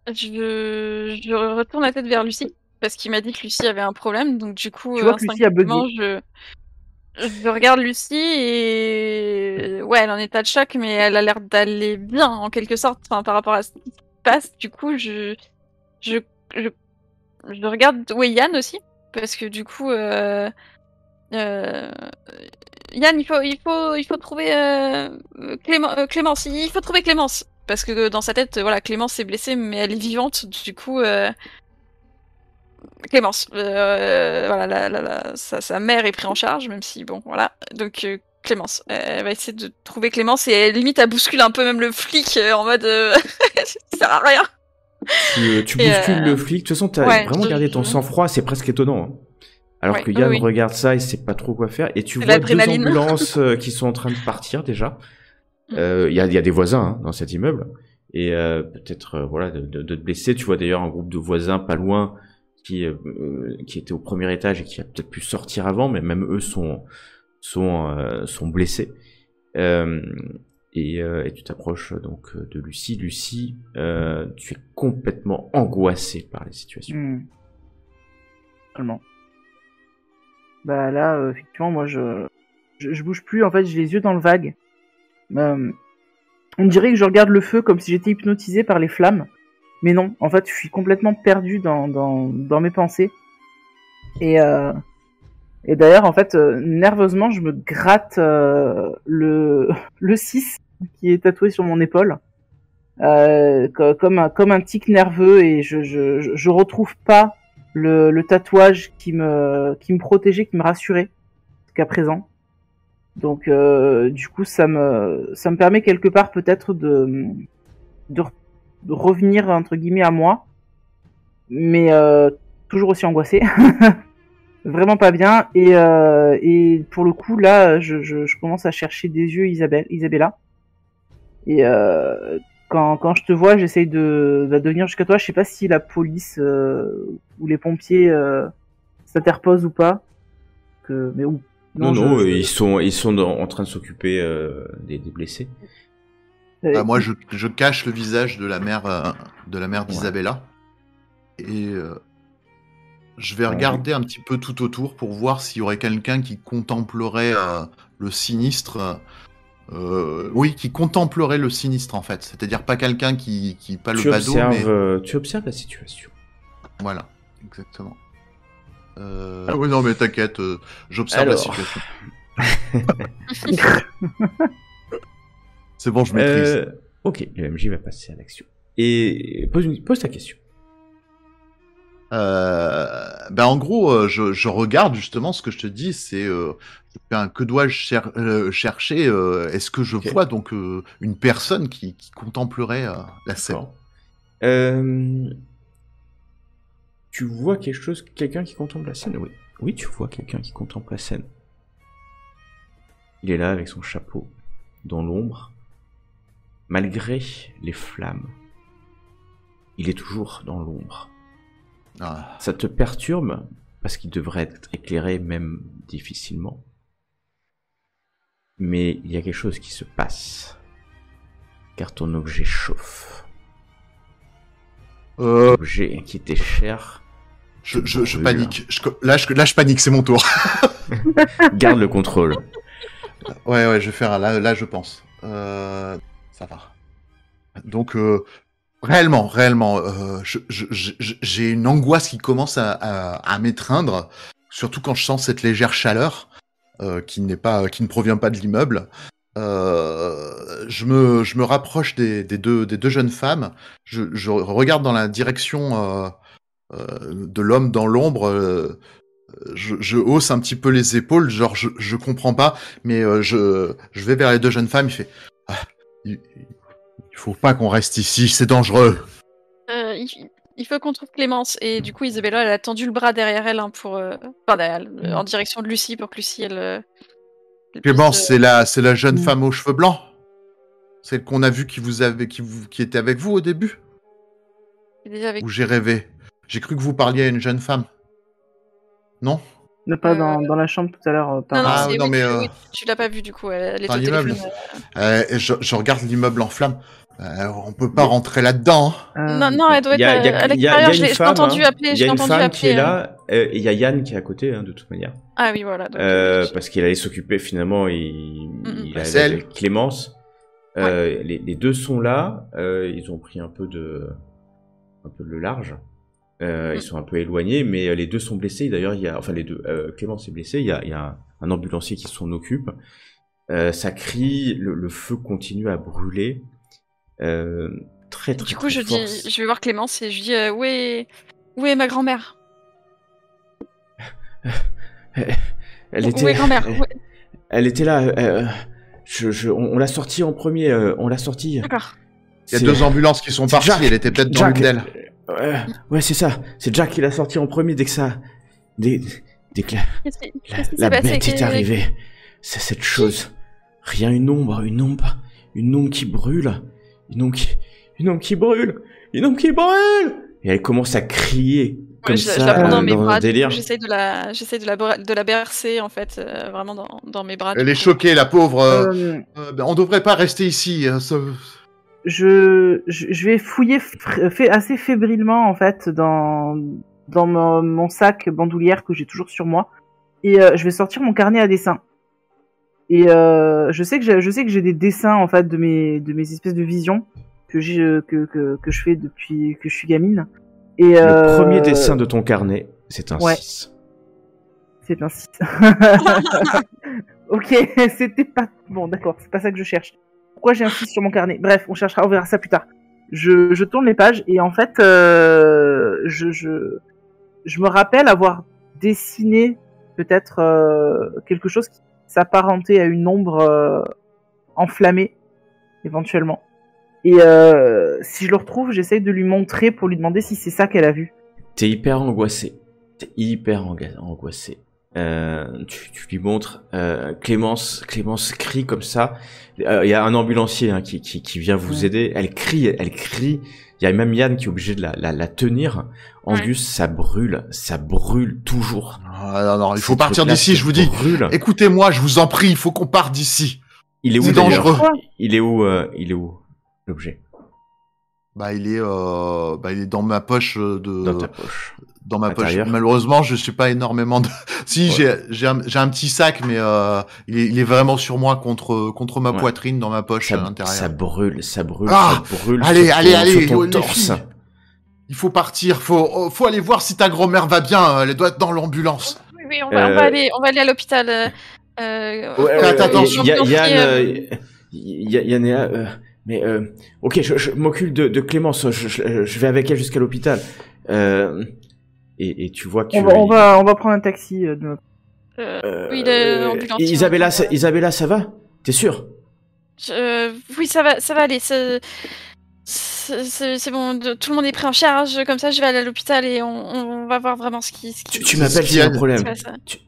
Je retourne la tête vers Lucie parce qu'il m'a dit que Lucie avait un problème, donc du coup, tu vois que Lucie a bugué. Je regarde Lucie et ouais, elle est en état de choc, mais elle a l'air d'aller bien en quelque sorte, par rapport à ce qui se passe. Du coup, je regarde Yann aussi parce que du coup, Yann, il faut trouver Clémence. Il faut trouver Clémence parce que dans sa tête, voilà, Clémence est blessée, mais elle est vivante. Du coup. Clémence, voilà, sa mère est prise en charge, même si bon, voilà. Donc Clémence, elle va essayer de trouver Clémence et limite elle bouscule un peu même le flic en mode ça sert à rien. Tu bouscules le flic. De toute façon, t'as vraiment gardé ton sang-froid, c'est presque étonnant. Hein. Alors que Yann regarde ça et sait pas trop quoi faire. Et tu vois 2 ambulances qui sont en train de partir déjà. Il y a des voisins dans cet immeuble et peut-être de te blesser. Tu vois d'ailleurs un groupe de voisins pas loin qui était au premier étage et qui a peut-être pu sortir avant, mais même eux sont blessés. Et tu t'approches donc de Lucie. Lucie, tu es complètement angoissée par la situation. Totalement. Bah là, effectivement, moi je bouge plus. En fait, j'ai les yeux dans le vague. On dirait que je regarde le feu comme si j'étais hypnotisé par les flammes. Mais non, en fait, je suis complètement perdu dans mes pensées. Et d'ailleurs, en fait, nerveusement, je me gratte le 6 qui est tatoué sur mon épaule. Comme un tic nerveux, et je retrouve pas le tatouage qui me protégeait, qui me rassurait jusqu'à présent. Donc du coup ça me permet quelque part peut-être de revenir entre guillemets à moi, mais toujours aussi angoissé. Vraiment pas bien, et pour le coup là je commence à chercher des yeux Isabella, et quand je te vois j'essaye de venir jusqu'à toi. Je sais pas si la police ou les pompiers s'interposent ou pas, mais où. Non, ils sont en train de s'occuper des blessés. Moi, je cache le visage de la mère d'Isabella, et je vais regarder un petit peu tout autour pour voir s'il y aurait quelqu'un qui contemplerait le sinistre. Qui contemplerait le sinistre en fait. C'est-à-dire pas quelqu'un qui pas le badaud, mais tu observes la situation. Voilà, exactement. Oui, non, mais t'inquiète, j'observe la situation. C'est bon, je maîtrise. Ok, le MJ va passer à l'action. Et pose ta question. En gros, je regarde justement ce que je te dis, c'est que dois-je chercher est-ce que je vois donc une personne qui contemplerait la scène? Tu vois quelqu'un qui contemple la scène? Oui, tu vois quelqu'un qui contemple la scène. Il est là avec son chapeau, dans l'ombre. Malgré les flammes, il est toujours dans l'ombre. Ça te perturbe, parce qu'il devrait être éclairé même difficilement. Mais il y a quelque chose qui se passe, car ton objet chauffe. L'objet qui était cher. Je panique. Là, je panique, c'est mon tour. Garde le contrôle. Ouais, je vais faire là, je pense. Ça va. Donc, réellement, j'ai une angoisse qui commence à m'étreindre, surtout quand je sens cette légère chaleur qui ne provient pas de l'immeuble. Je me rapproche des deux jeunes femmes. Je regarde dans la direction de l'homme dans l'ombre. Je hausse un petit peu les épaules, genre je comprends pas, mais je vais vers les deux jeunes femmes. Il fait il faut pas qu'on reste ici, c'est dangereux. Il faut qu'on trouve Clémence, et du coup Isabella elle a tendu le bras derrière elle en direction de Lucie pour que Lucie elle Clémence, c'est la jeune femme aux cheveux blancs, celle qu'on a vue qui était avec vous au début. Ou j'ai rêvé? J'ai cru que vous parliez à une jeune femme. Non? Pas dans la chambre tout à l'heure. Oui, tu l'as pas vue du coup, elle est au téléphone. Je regarde l'immeuble en flammes. On peut pas rentrer là-dedans. Non, elle doit être à l'extérieur. Je l'ai entendu appeler. Il y a une femme qui est là, et il y a Yann qui est à côté, de toute manière. Ah oui, voilà. Parce qu'il allait s'occuper finalement, il allait avec Clémence. Les deux sont là, ils ont pris un peu de large. Ils sont un peu éloignés, mais les deux sont blessés. D'ailleurs, Clémence est blessée. Il y a un ambulancier qui s'en occupe. Ça crie, le feu continue à brûler. Très du coup, je vais voir Clémence et je dis où est ma grand-mère? Elle était. Où est grand-mère? Elle était là. On l'a sortie en premier. On l'a sortie. D'accord. Il y a deux ambulances qui sont parties. Elle était peut-être dans l'une d'elles. Ouais, c'est ça. C'est Jack qui l'a sorti en premier dès que la bête est arrivée. C'est cette chose. Rien, une ombre qui brûle. Une ombre qui brûle. Et elle commence à crier. comme je ça la prends dans mes dans un bras. délire. J'essaye de la bercer en fait, vraiment dans mes bras. Elle est choquée, la pauvre. On devrait pas rester ici. Je vais fouiller assez fébrilement en fait dans mon sac bandoulière que j'ai toujours sur moi et je vais sortir mon carnet à dessin. Et je sais que j'ai des dessins en fait de mes espèces de visions que je fais depuis que je suis gamine. Et Le premier dessin de ton carnet, c'est un 6. C'est un 6. Ok, c'était pas... Bon, d'accord, c'est pas ça que je cherche. Pourquoi j'ai un 6 sur mon carnet? Bref, on verra ça plus tard. Je tourne les pages et en fait, je me rappelle avoir dessiné peut-être quelque chose qui s'apparentait à une ombre enflammée, éventuellement. Et si je le retrouve, j'essaye de lui montrer pour lui demander si c'est ça qu'elle a vu. T'es hyper angoissé. Tu lui montres. Clémence crie comme ça. Il y a un ambulancier qui vient vous aider. Elle crie. Il y a même Yann qui est obligé de la tenir. Angus, ça brûle toujours. Non, il faut partir d'ici, je vous dis. Écoutez-moi, je vous en prie, il faut qu'on parte d'ici. Il est où, c'est d'ailleurs? dangereux. Il est où l'objet? Il est dans ma poche Dans ta poche. Dans ma Intérieur. poche. Malheureusement, je suis pas énormément de... Si, j'ai un petit sac, mais il est vraiment sur moi contre ma poitrine dans ma poche à l'intérieur. Ça brûle. Allez, sur ton les torse. filles. Il faut partir, faut aller voir si ta grand-mère va bien, elle doit être dans l'ambulance. Oui, on va aller à l'hôpital. Attends, Yann est là, mais ok, je m'occupe de Clémence, je vais avec elle jusqu'à l'hôpital. Et tu vois que on va prendre un taxi. Oui, l'ambulance. Isabella, ça va? T'es sûre? Oui, ça va aller. C'est bon, tout le monde est pris en charge. Comme ça, je vais aller à l'hôpital et on va voir vraiment ce qui. Tu m'appelles s'il y a un problème.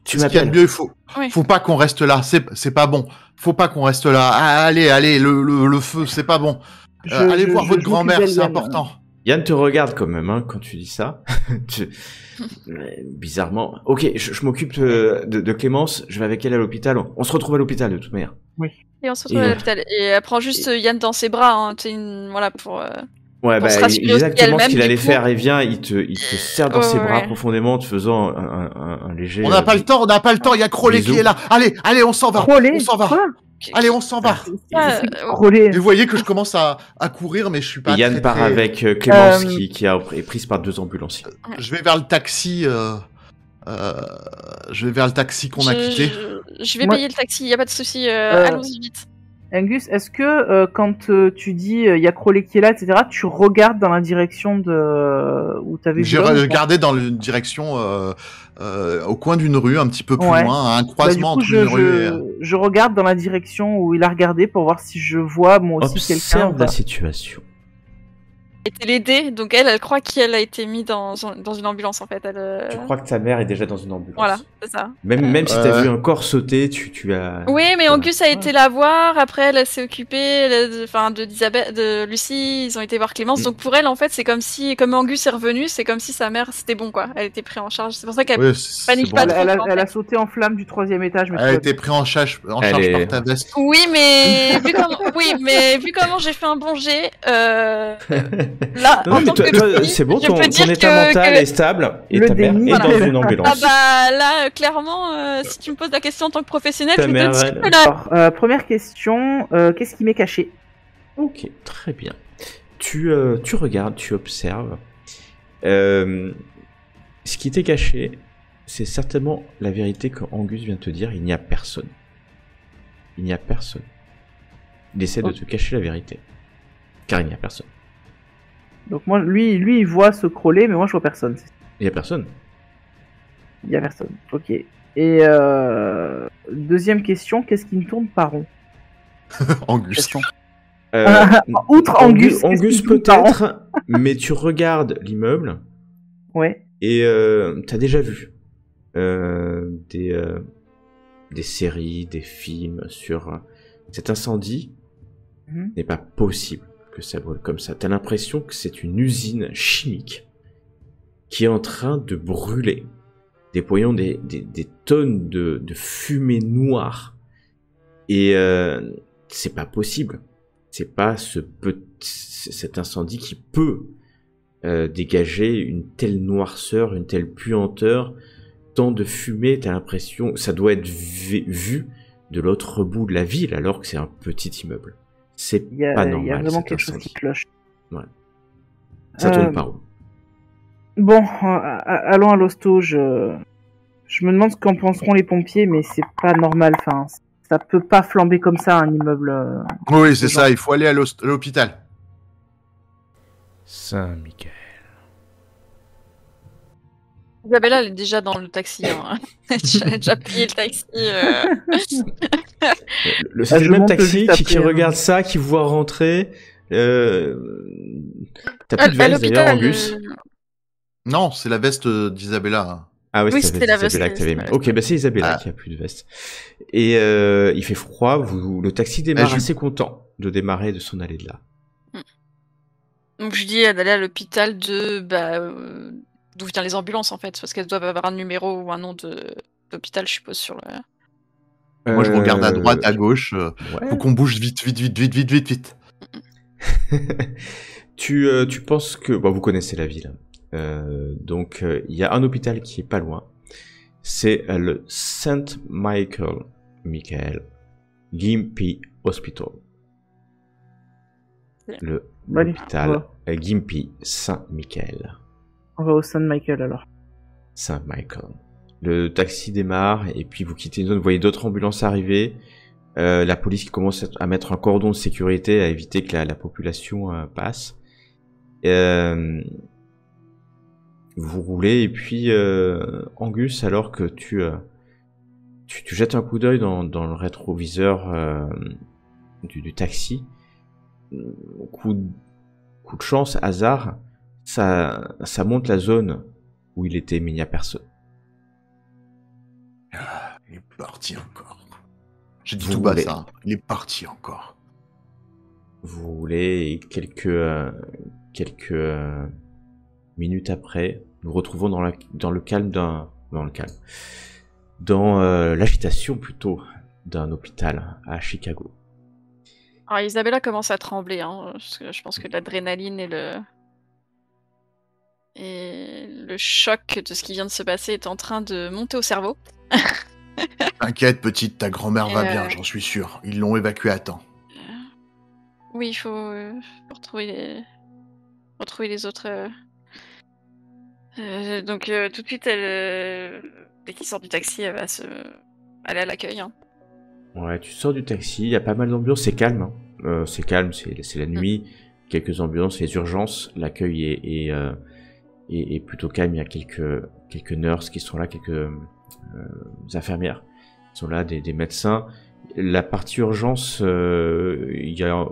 Tu m'appelles. Mieux, faut pas qu'on reste là. C'est pas bon. Faut pas qu'on reste là. Allez, le feu, c'est pas bon. Allez voir votre grand-mère, c'est important. Yann te regarde quand même, quand tu dis ça. Bizarrement. Ok, je m'occupe de Clémence, je vais avec elle à l'hôpital. On se retrouve à l'hôpital de toute manière. Oui. Et on se retrouve à l'hôpital. Et elle prend juste Yann dans ses bras, voilà, pour se rassurer exactement ce qu'il allait du coup. faire. Il vient, il te serre dans ses bras profondément, en te faisant un léger... On n'a pas le temps, il y a Crowley qui est là. Allez, on s'en va. Crowley, on s'en va. Allez, on s'en va. Crowley. Vous voyez que je commence à courir, mais je suis pas... Et Yann part avec Clémence qui est prise par 2 ambulanciers. Je vais vers le taxi... qu'on a quitté. Je vais payer le taxi, y a pas de souci. Allons-y vite. Angus, est-ce que quand tu dis il y a Crowley qui est là, etc., tu regardes dans la direction où t'avais vu J'ai regardé dans la direction au coin d'une rue, un petit peu plus loin, à un croisement entre une rue et... Je regarde dans la direction où il a regardé pour voir si je vois moi aussi quelqu'un. Observe la situation. Était l'aider, donc elle croit qu'elle a été mise dans une ambulance en fait. Tu crois que ta mère est déjà dans une ambulance. Voilà, c'est ça. Même si t'as vu un corps sauter, tu as... Oui, mais Angus a été la voir, après elle s'est occupée de Lucie, ils ont été voir Clémence, donc pour elle en fait c'est comme Angus est revenu, c'est comme si sa mère c'était bon quoi, elle était prise en charge, c'est pour ça qu'elle panique pas trop. Elle a sauté en flamme du 3e étage. Elle a été prise en charge par ta veste. Oui, mais vu comment j'ai fait un bon jet, là, non, mais toi, c'est bon, ton état mental est stable et ta mère est dans une ambulance. Ah bah là, clairement, si tu me poses la question en tant que professionnel, je te dis que là. Première question, qu'est-ce qui m'est caché? Ok, très bien. Tu regardes, tu observes. Ce qui t'est caché, c'est certainement la vérité que Angus vient de te dire, il n'y a personne. Il n'y a personne. Il essaie de te cacher la vérité. Car il n'y a personne. Donc moi, lui, il voit ce Crowley, mais moi je vois personne. Il n'y a personne. Il n'y a personne, ok. Et deuxième question, qu'est-ce qui me tourne par rond? Angus. Outre Angus. Angus peut-être, mais tu regardes l'immeuble. Ouais. Et t'as déjà vu des séries, des films sur cet incendie. N'est pas possible que ça brûle comme ça. T'as l'impression que c'est une usine chimique qui est en train de brûler, déployant des tonnes de fumée noire. Et c'est pas possible. C'est pas cet incendie qui peut dégager une telle noirceur, une telle puanteur, tant de fumée. T'as l'impression que ça doit être vu de l'autre bout de la ville, alors que c'est un petit immeuble. C'est pas normal. Il y a vraiment cet quelque chose incendie. qui cloche. Ouais. Ça tourne par où? Bon, allons à l'hosto. Je me demande ce qu'en penseront les pompiers, mais c'est pas normal. Enfin, ça peut pas flamber comme ça un immeuble. Oui, c'est ça, il faut aller à l'hôpital. Saint-Michel. Isabella, elle est déjà dans le taxi. Hein. Elle a déjà payé le taxi. C'est le je même monte taxi juste qui après, regarde ça, qui voit rentrer. T'as plus de À veste d'ailleurs, l'hôpital. Angus. Non, c'est la veste d'Isabella. Ah ouais, Oui, c'était c'était la Isabella veste, que t'avais mis. c'est- Ok, bah c'est Isabella Ah. qui a plus de veste. Et il fait froid, le taxi démarre je- assez content de démarrer, de s'en aller de là. Donc je dis d'aller à l'hôpital d'où viennent les ambulances en fait, parce qu'elles doivent avoir un numéro ou un nom d'hôpital, je suppose, sur le. Moi, je regarde à droite, à gauche. Ouais. Faut qu'on bouge vite. Tu penses que... Bon, vous connaissez la ville. Donc, il y a un hôpital qui est pas loin. C'est le St. Michael Gympie Hospital. Le Allez, l'hôpital Gympie Saint-Michael. On va au Saint-Michael alors. Saint-Michael. Le taxi démarre et puis vous quittez une zone. Vous voyez d'autres ambulances arriver. La police qui commence à mettre un cordon de sécurité à éviter que la population passe. Vous roulez et puis Angus, alors que tu jettes un coup d'œil dans le rétroviseur du taxi, coup de chance, hasard, ça monte la zone où il était, mais il n'y a personne. Il est parti encore. J'ai dit Vous tout bas roulez. ça. Il est parti encore. Vous roulez et quelques minutes après, nous retrouvons dans l'agitation plutôt d'un hôpital à Chicago. Alors Isabella commence à trembler, hein, parce que je pense que l'adrénaline et le choc de ce qui vient de se passer est en train de monter au cerveau. T'inquiète, petite, ta grand-mère va Et, bien, j'en suis sûr. Ils l'ont évacuée à temps. Oui, il faut retrouver les autres. Donc tout de suite, dès qu'il sort du taxi, elle va aller à l'accueil. Hein. Ouais, tu sors du taxi, il y a pas mal d'ambiance, c'est calme. Hein. C'est calme, c'est la nuit, quelques ambulances, les urgences, l'accueil est plutôt calme. Il y a quelques nurses qui sont là, quelques infirmières qui sont là, des médecins. La partie urgence, il y a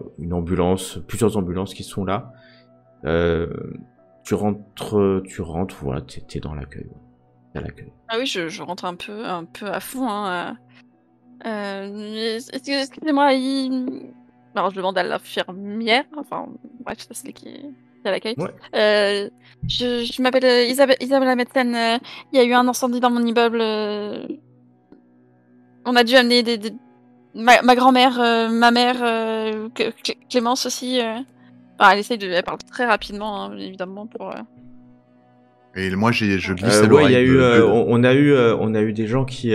plusieurs ambulances qui sont là. Tu rentres, voilà, t'es dans l'accueil. À l'accueil. Ah oui, je rentre un peu à fond. Hein. Excusez-moi, alors je demande à l'infirmière, enfin bref, c'est celle qui est à l'accueil. Ouais. Je m'appelle Isabelle la médecine. Il y a eu un incendie dans mon immeuble. On a dû amener ma grand-mère, ma mère, Clémence aussi. Enfin, elle parle très rapidement, hein, évidemment pour. Et moi, je glisse à Ouais, l'oreille. il y a eu, de- on a eu des gens qui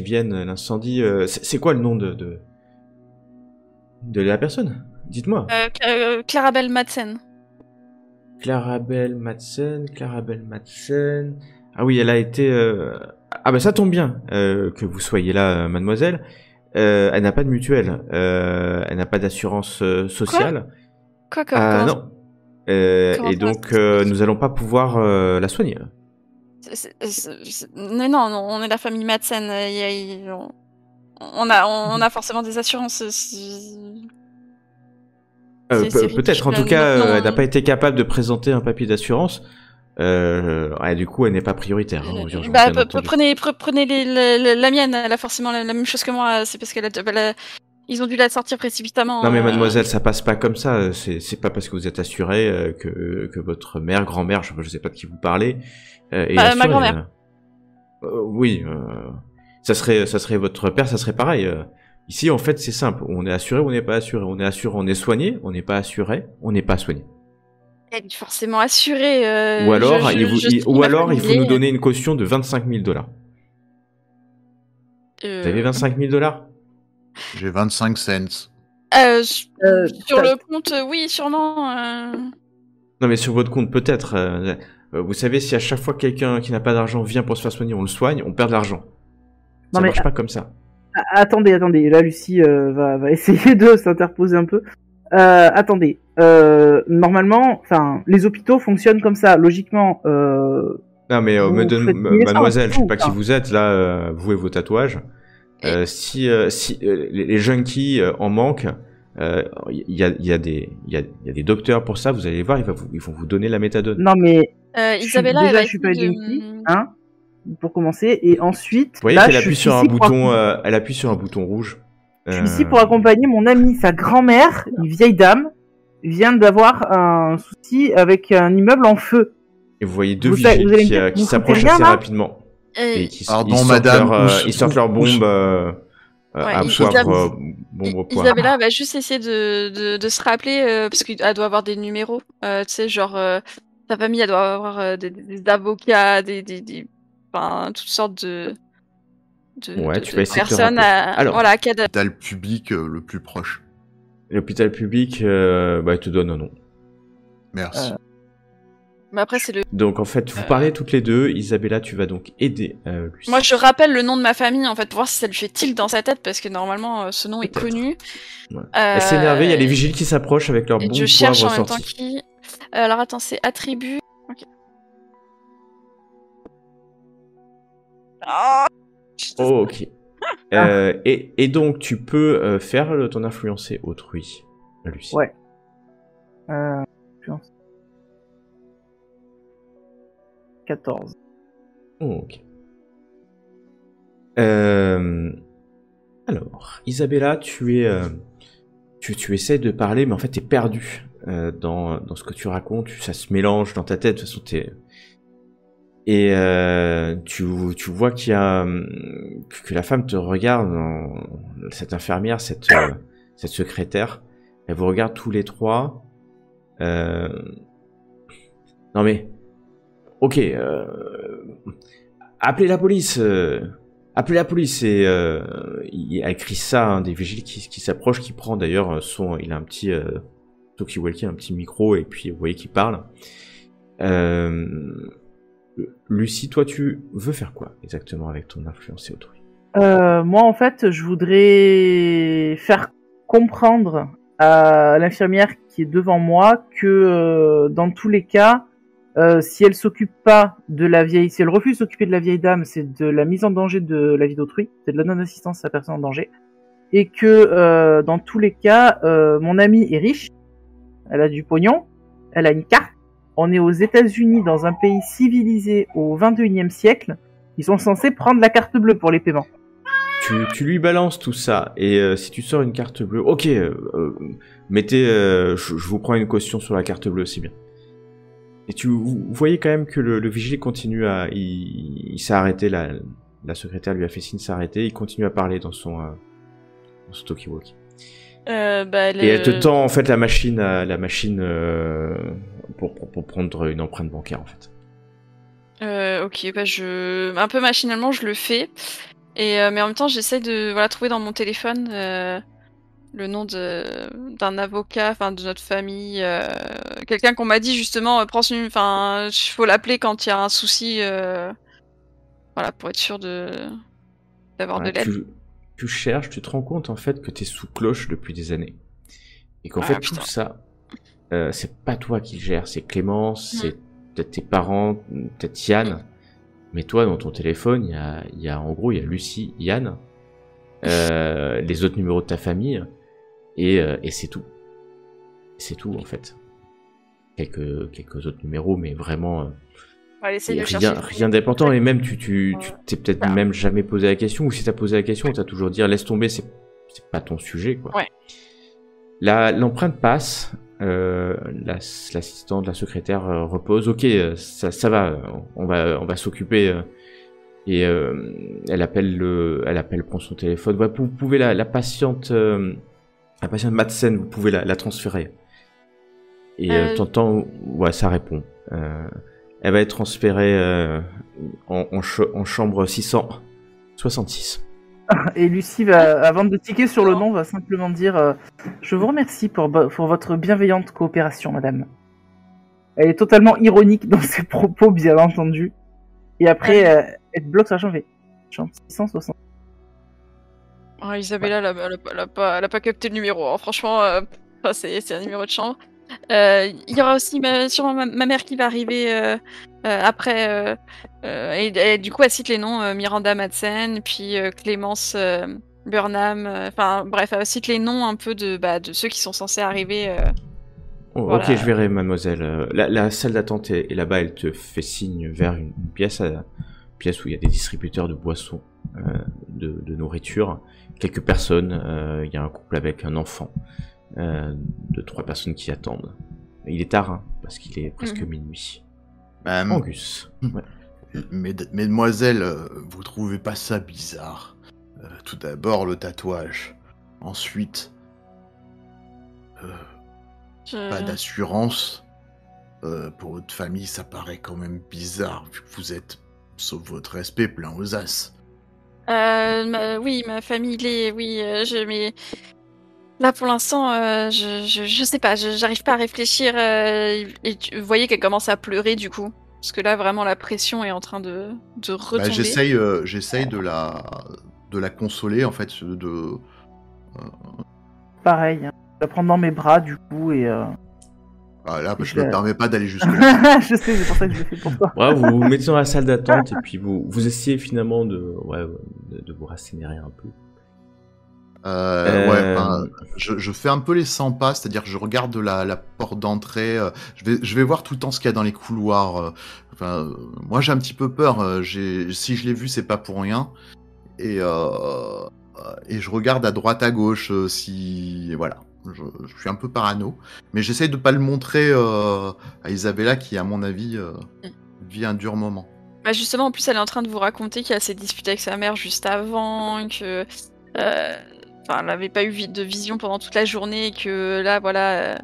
viennent. L'incendie. C'est quoi le nom de la personne? Dites-moi. Clarabelle Madsen. Clarabelle Madsen. Ah oui, elle a été. Ah bah ça tombe bien que vous soyez là, mademoiselle. Elle n'a pas de mutuelle. Elle n'a pas d'assurance sociale. Quoi Ah comment non. comment Et ça, donc c'est- nous allons pas pouvoir la soigner. Mais non, on est la famille Madsen. On a forcément des assurances. C'est Peut-être. En tout ridicule. cas, Non, elle n'a pas été capable de présenter un papier d'assurance. Du coup, elle n'est pas prioritaire. Hein, aux urgences, bien entendu. prenez la mienne. Elle a forcément la même chose que moi. C'est parce qu'elle Ils ont dû la sortir précipitamment. Non mais mademoiselle, ça passe pas comme ça. C'est pas parce que vous êtes assurée que votre mère, grand-mère, je sais pas de qui vous parlez, est assurée. Ma grand-mère. Oui, ça serait votre père, ça serait pareil. Ici, en fait, c'est simple. On est assuré ou on n'est pas assuré. On est assuré, on est soigné. On n'est pas assuré, on n'est pas soigné. Elle est forcément assurée. Ou alors, il faut nous donner donner une caution de 25 000 $. Vous avez 25 000 $? J'ai 25 cents. Sur le compte, oui, sûrement. Non, mais sur votre compte, peut-être. Vous savez, si à chaque fois que quelqu'un qui n'a pas d'argent vient pour se faire soigner, on le soigne, on perd de l'argent. Ça marche pas comme ça. Attendez. Là, Lucie va essayer de s'interposer un peu. Attendez. Normalement, enfin, les hôpitaux fonctionnent comme ça. Logiquement. Non, mais mademoiselle, je sais pas qui vous êtes là, vous et vos tatouages. Si les junkies en manquent, il y a des docteurs pour ça. Vous allez voir, ils vont vous donner la méthadone. Non, mais Isabella, je suis pas junkie, hein, pour commencer, et ensuite. Vous voyez qu'elle appuie sur un bouton, elle appuie sur un bouton rouge. Je suis ici pour accompagner mon amie, sa grand-mère, une vieille dame, vient d'avoir un souci avec un immeuble en feu. Et vous voyez deux vigiles qui s'approchent assez rapidement. Et ils sortent leur bombe à poivre, bombe au poivre. Isabella va juste essayer de se rappeler, parce qu'elle doit avoir des numéros. Tu sais, genre, sa famille, elle doit avoir des avocats, enfin, toutes sortes de tu vas essayer personnes. De alors, voilà, l'hôpital public le plus proche. L'hôpital public, il te donne un nom. Merci. Mais après, c'est le... Donc en fait, vous parlez toutes les deux. Isabella, tu vas donc aider Lucie. Moi, je rappelle le nom de ma famille, en fait, pour voir si ça lui fait tilt dans sa tête, parce que normalement, ce nom est connu. Ouais. Elle s'est énervée, il y a les vigiles qui s'approchent avec leur bon poivre sorti. Je cherche en même temps qui... alors attends, c'est attribut... Ok. Oh, ok. Et donc, tu peux faire ton influencer autrui, Lucie. Ouais. Influence. 14. Oh, ok. Alors, Isabella, tu essaies de parler, mais en fait, t'es perdu dans ce que tu racontes. Ça se mélange dans ta tête. De toute façon, et tu vois qu'il y a que la femme te regarde, cette infirmière, cette secrétaire. Elle vous regarde tous les trois. Non mais, ok, appelez la police. Appelez la police. Et elle crie ça, un des vigiles qui s'approche, qui prend d'ailleurs il a un petit talkie-walkie, un petit micro, et puis vous voyez qu'il parle. Lucie, toi, tu veux faire quoi exactement avec ton influencer autrui? Moi, en fait, je voudrais faire comprendre à l'infirmière qui est devant moi que dans tous les cas, si elle s'occupe pas de la vieille, si elle refuse de s'occuper de la vieille dame, c'est de la mise en danger de la vie d'autrui, c'est de la non-assistance à la personne en danger, et que dans tous les cas, mon amie est riche, elle a du pognon, elle a une carte. On est aux États-Unis, dans un pays civilisé au 21e siècle. Ils sont censés prendre la carte bleue pour les paiements. Tu lui balances tout ça, et si tu sors une carte bleue, ok, mettez, je vous prends une caution sur la carte bleue, c'est bien. Et vous voyez quand même que le vigile continue il s'est arrêté, la secrétaire lui a fait signe de s'arrêter, il continue à parler dans son talkie-walkie. Et elle te tend en fait la machine pour prendre une empreinte bancaire en fait. Ok, un peu machinalement je le fais, mais en même temps j'essaie de trouver dans mon téléphone le nom d'un avocat, enfin de notre famille, quelqu'un qu'on m'a dit justement faut l'appeler quand il y a un souci, pour être sûr d'avoir de l'aide. Tu cherches, tu te rends compte en fait que t'es sous cloche depuis des années. Et qu'en fait tout ça, c'est pas toi qui le gères, c'est Clémence, c'est peut-être tes parents, peut-être Yann. Mais toi dans ton téléphone, il y a en gros, il y a Lucie, Yann, les autres numéros de ta famille, et c'est tout. C'est tout en fait. Quelques autres numéros, mais vraiment... rien d'important, et même tu t'es peut-être même jamais posé la question, ou si t'as posé la question, t'as toujours dit laisse tomber, c'est pas ton sujet, quoi. Ouais. L'empreinte passe. L'assistante, la secrétaire repose. Ok, ça va. On va s'occuper. Et elle appelle, prend son téléphone. Ouais, vous pouvez la patiente Madsen, vous pouvez la transférer. Et t'entends, ouais, ça répond. Elle va être transférée en chambre 666. Et Lucie va, avant de tiquer sur le nom, va simplement dire je vous remercie pour votre bienveillante coopération, madame. Elle est totalement ironique dans ses propos, bien entendu. Et après, elle bloque sa chambre. Chambre 660. Isabella, elle a pas capté le numéro. Hein. Franchement, c'est un numéro de chambre. Il y aura aussi sûrement ma mère qui va arriver après. Et du coup, elle cite les noms Miranda Madsen, puis Clémence Burnham. Enfin, bref, elle cite les noms un peu de ceux qui sont censés arriver. Voilà. Ok, je verrai, mademoiselle. La salle d'attente est là-bas. Elle te fait signe vers une pièce où il y a des distributeurs de boissons, de nourriture. Quelques personnes. Il y a un couple avec un enfant. 2-3 personnes qui attendent. Il est tard, hein, parce qu'il est presque minuit. Angus. Ouais. Mesdemoiselles, vous trouvez pas ça bizarre? Tout d'abord le tatouage. Ensuite, pas d'assurance. Pour votre famille, ça paraît quand même bizarre, vu que vous êtes, sauf votre respect, plein aux as. Oui, ma famille l'est, oui, mais... Là, pour l'instant, je sais pas, j'arrive pas à réfléchir. Et vous voyez qu'elle commence à pleurer, du coup. Parce que là, vraiment, la pression est en train de retomber. J'essaye de la consoler, en fait, Pareil, hein. Je la prends dans mes bras, du coup, et... Là, je me permets pas d'aller jusque-là. Je sais, c'est pour ça que je le fais pour toi. Ouais, vous vous mettez dans la salle d'attente, et puis vous essayez finalement de vous rasséréner un peu. Je fais un peu les 100 pas, c'est-à-dire que je regarde la porte d'entrée, je vais voir tout le temps ce qu'il y a dans les couloirs. Moi j'ai un petit peu peur, si je l'ai vu c'est pas pour rien, et je regarde à droite à gauche si voilà, je suis un peu parano, mais j'essaye de pas le montrer à Isabella qui à mon avis vit un dur moment. Bah justement, en plus elle est en train de vous raconter qu'elle s'est disputée avec sa mère juste avant, que elle n'avait pas eu de vision pendant toute la journée et que là, voilà,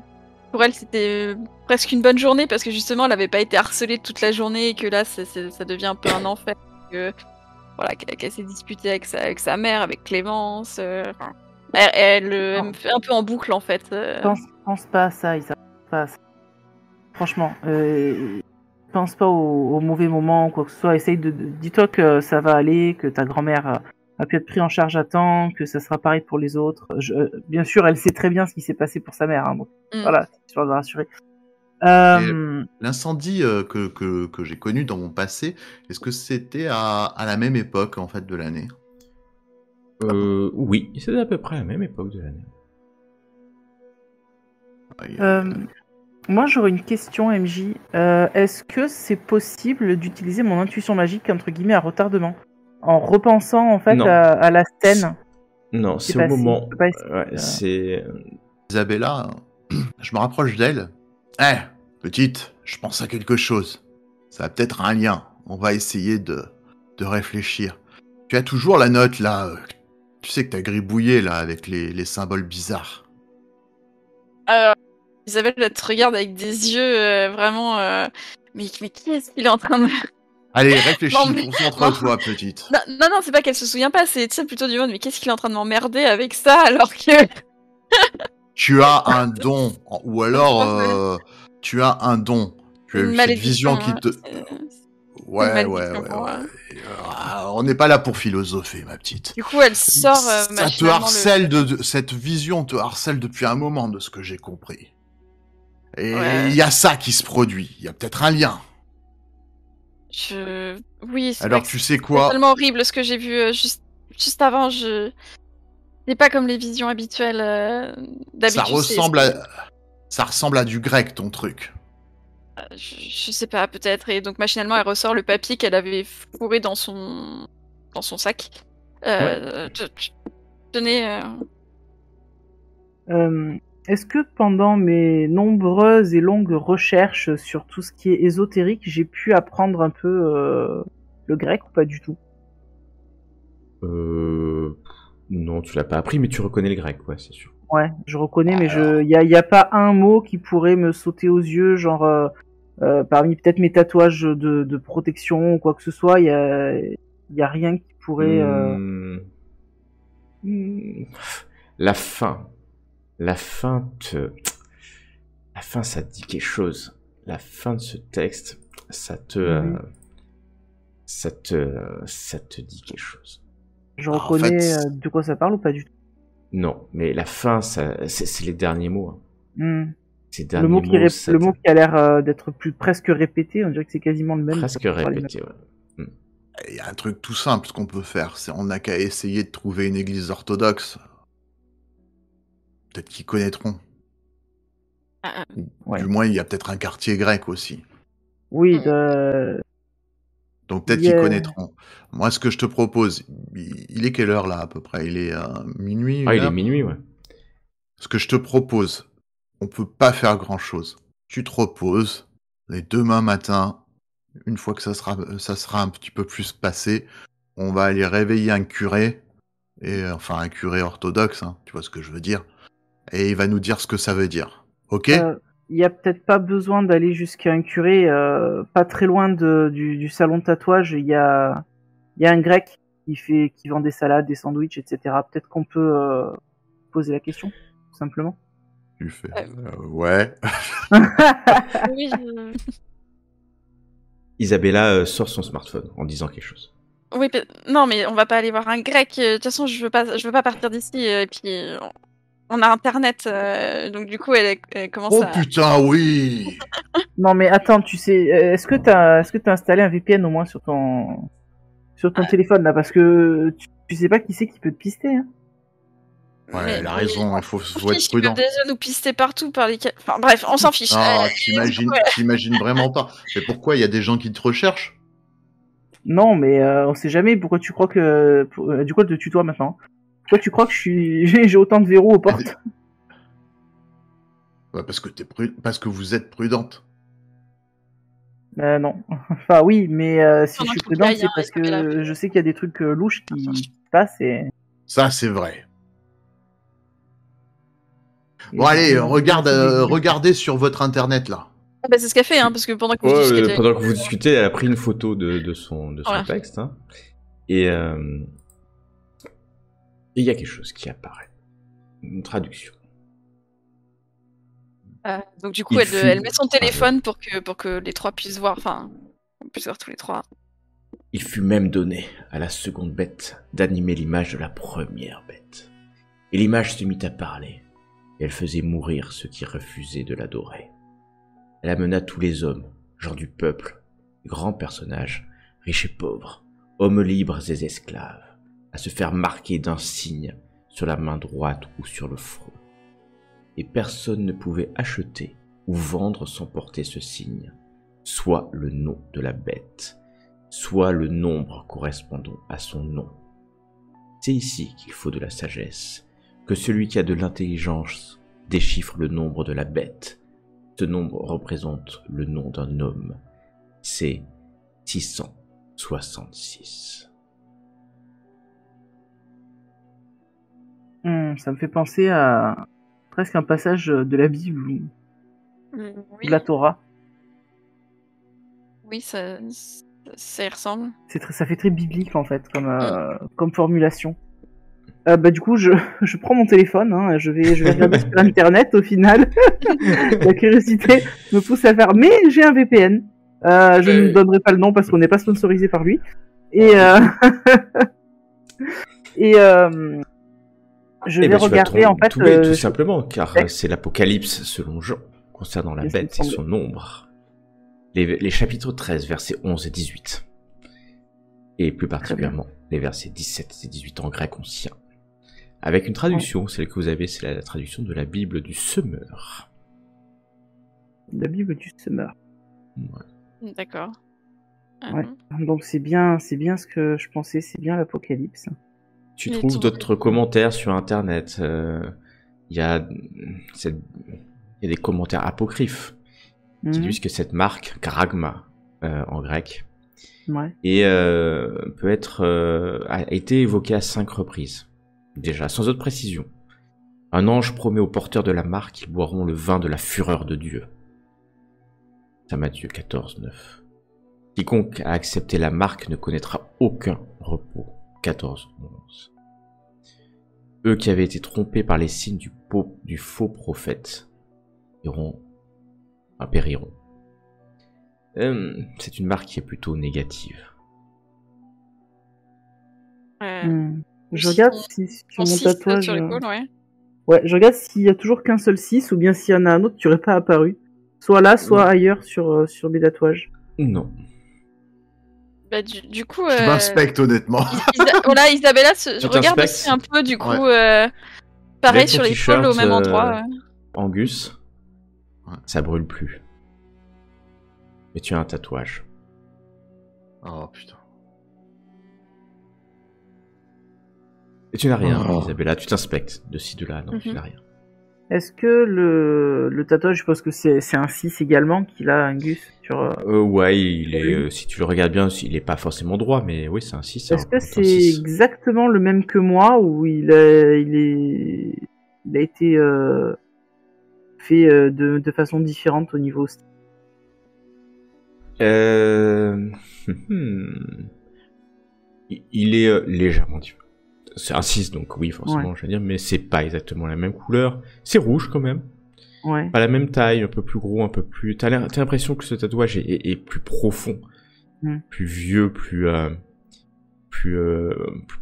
pour elle, c'était presque une bonne journée parce que justement, elle n'avait pas été harcelée toute la journée et que là, ça devient un peu un enfer. Voilà, qu'elle s'est disputée avec sa mère, avec Clémence. Elle me fait un peu en boucle, en fait. Pense pas à ça, Isa. Pas à ça. Franchement, pense pas au mauvais moment ou quoi que ce soit. Dis-toi que ça va aller, que ta grand-mère a pu être pris en charge à temps, que ça sera pareil pour les autres. Bien sûr, elle sait très bien ce qui s'est passé pour sa mère. Hein, donc, voilà, c'est histoire de rassurer. L'incendie que j'ai connu dans mon passé, est-ce que c'était à la même époque en fait de l'année? Oui, c'est à peu près à la même époque de l'année. Moi, j'aurais une question, MJ. Est-ce que c'est possible d'utiliser mon intuition magique entre guillemets à retardement en repensant en fait à la scène? Non, c'est au moment. C'est Isabella. Je me rapproche d'elle. Petite, je pense à quelque chose. Ça a peut-être un lien. On va essayer de réfléchir. Tu as toujours la note là. Tu sais que t'as gribouillé là avec les symboles bizarres. Isabelle, elle te regarde avec des yeux vraiment. Mais qui est-ce qu'il est en train de. Allez, réfléchis, concentre-toi, petite. Non, c'est pas qu'elle se souvient pas, c'est plutôt du mode, mais qu'est-ce qu'il est en train de m'emmerder avec ça alors que. Tu as un don, ou alors tu as un don. Tu as eu cette vision qui te. Ouais. On n'est pas là pour philosopher, ma petite. Du coup, elle sort. Ça te harcèle cette vision te harcèle depuis un moment, de ce que j'ai compris. Et il y a ça qui se produit. Il y a peut-être un lien. Oui. Alors tu sais quoi? C'est tellement horrible ce que j'ai vu juste avant. C'est pas comme les visions habituelles d'habitude. Ça ressemble à du grec, ton truc. Je sais pas, peut-être. Et donc machinalement, elle ressort le papier qu'elle avait fourré dans son sac. Tenez. Est-ce que pendant mes nombreuses et longues recherches sur tout ce qui est ésotérique, j'ai pu apprendre un peu le grec ou pas du tout? Non, tu l'as pas appris, mais tu reconnais le grec, ouais, c'est sûr. Ouais, je reconnais, mais Alors. y a pas un mot qui pourrait me sauter aux yeux, genre parmi peut-être mes tatouages de protection ou quoi que ce soit, y a rien qui pourrait. Hmm. La fin. La fin, ça te dit quelque chose. La fin de ce texte, ça te dit quelque chose. Je Alors, en reconnais fait, de quoi ça parle ou pas du tout. Non, mais la fin, c'est les derniers mots. Hein. Hmm. Ces Le derniers mot mots, ça le mot qui a l'air d'être plus presque répété, on dirait que c'est quasiment le même. presque ça peut parler répété, ouais. il y a un truc tout simple qu'on peut faire. On n'a qu'à essayer de trouver une église orthodoxe. Peut-être qu'ils connaîtront. Ouais. Du moins, il y a peut-être un quartier grec aussi. Oui, Donc peut-être Yeah. qu'ils connaîtront. Moi, ce que je te propose, il est quelle heure là à peu près? Il est minuit, une Ah, il est heure. minuit, ouais. Ce que je te propose, on peut pas faire grand-chose. Tu te reposes, et demain matin, une fois que ça sera un petit peu plus passé, on va aller réveiller un curé, et enfin un curé orthodoxe, hein, tu vois ce que je veux dire, et il va nous dire ce que ça veut dire. Ok? il y a peut-être pas besoin d'aller jusqu'à un curé, pas très loin du salon de tatouage, il y a un grec qui vend des salades, des sandwichs, etc. Peut-être qu'on peut poser la question, tout simplement. Tu fais. Ouais. Oui, Isabella sort son smartphone en disant quelque chose. oui, non, mais on va pas aller voir un grec. De toute façon, je veux pas partir d'ici. Et puis, on a Internet, donc du coup, elle commence Oh à. putain, oui! Non mais attends, tu sais, est-ce que t'as installé un VPN au moins sur ton téléphone là, parce que tu sais pas qui c'est qui peut te pister. Hein. Ouais, Mais- elle a raison, il faut On être fiche, ils peuvent prudent. déjà nous pister partout par les. Enfin bref, on s'en fiche. Ah, t'imagines vraiment pas. Mais pourquoi il y a des gens qui te recherchent? Non, mais on sait jamais. Pourquoi tu crois que du coup, de tutoie maintenant. Pourquoi tu crois que j'ai autant de verrous aux portes? Bah, parce que vous êtes prudente. Non. Enfin oui, mais si Pendant je suis qu'il y prudente, a c'est un parce Isabella. que je sais qu'il y a des trucs louches qui se passent et. Ça, c'est vrai. et Bon, allez, je- regardez sur votre internet là. Ah bah, c'est ce qu'elle fait, hein, parce que pendant que vous Ouais, discutez. pendant que vous discutez, elle a pris une photo de son Voilà. texte. Hein, et il y a quelque chose qui apparaît. Une traduction. Donc du coup, Il elle fut- met son téléphone pour que les trois puissent voir. Enfin, on puisse voir tous les trois. Il fut même donné à la seconde bête d'animer l'image de la première bête. Et l'image se mit à parler, et elle faisait mourir ceux qui refusaient de l'adorer. Elle amena tous les hommes, gens du peuple, grands personnages, riches et pauvres, hommes libres et esclaves, à se faire marquer d'un signe sur la main droite ou sur le front. Et personne ne pouvait acheter ou vendre sans porter ce signe, soit le nom de la bête, soit le nombre correspondant à son nom. C'est ici qu'il faut de la sagesse, que celui qui a de l'intelligence déchiffre le nombre de la bête. Ce nombre représente le nom d'un homme. C'est 666. Ça me fait penser à presque un passage de la Bible ou Oui, de la Torah. oui, ça y ressemble. Ça fait très biblique en fait comme formulation. Du coup, je prends mon téléphone, hein, je vais regarder sur internet au final. La curiosité me pousse à faire, mais j'ai un VPN. Je ne donnerai pas le nom parce qu'on n'est pas sponsorisé par lui. Et je vais regarder en fait. Tout simplement, car c'est l'Apocalypse selon Jean concernant la bête et son nombre. Les chapitres 13, versets 11 et 18. Et plus particulièrement les versets 17 et 18 en grec ancien. Avec une traduction, celle que vous avez, c'est la traduction de la Bible du Semeur. La Bible du Semeur. Ouais. D'accord. Ouais. Donc c'est bien ce que je pensais, c'est bien l'Apocalypse. Tu trouves d'autres commentaires sur internet. il y a des commentaires apocryphes qui disent que cette marque, Gragma en grec, a été évoquée à 5 reprises. Déjà, sans autre précision. Un ange promet aux porteurs de la marque qu'ils boiront le vin de la fureur de Dieu. C'est Matthieu 14, 9. Quiconque a accepté la marque ne connaîtra aucun repos. 14, 11. Eux qui avaient été trompés par les signes du faux prophète périront. C'est une marque qui est plutôt négative. Je regarde si sur mon tatouage. Sur l'épaule, ouais. Ouais, je regarde s'il y a toujours qu'un seul 6 ou bien s'il y en a un autre qui n'aurait pas apparu. Soit là, soit ailleurs sur mes tatouages. Non. Bah, du coup. Je m'inspecte honnêtement. Voilà, Isabella regarde aussi un peu, du coup. Pareil sur l'épaule au même endroit. Angus, ça brûle plus. Mais tu as un tatouage. Oh putain. Et tu n'as rien, Isabella, tu t'inspectes de ci, de là, non, tu n'as rien. Est-ce que le tatouage, je pense que c'est un 6 également qu'il a, Angus sur, ouais, il est, si tu le regardes bien, il est pas forcément droit, mais oui, c'est un 6. Est-ce que c'est exactement le même que moi, ou il a été fait de façon différente au niveau style? Il est légèrement différent. C'est un 6, donc oui, forcément, je veux dire, mais c'est pas exactement la même couleur. C'est rouge quand même. Ouais. Pas la même taille, un peu plus gros, un peu plus. T'as l'impression que ce tatouage est plus profond, plus vieux, plus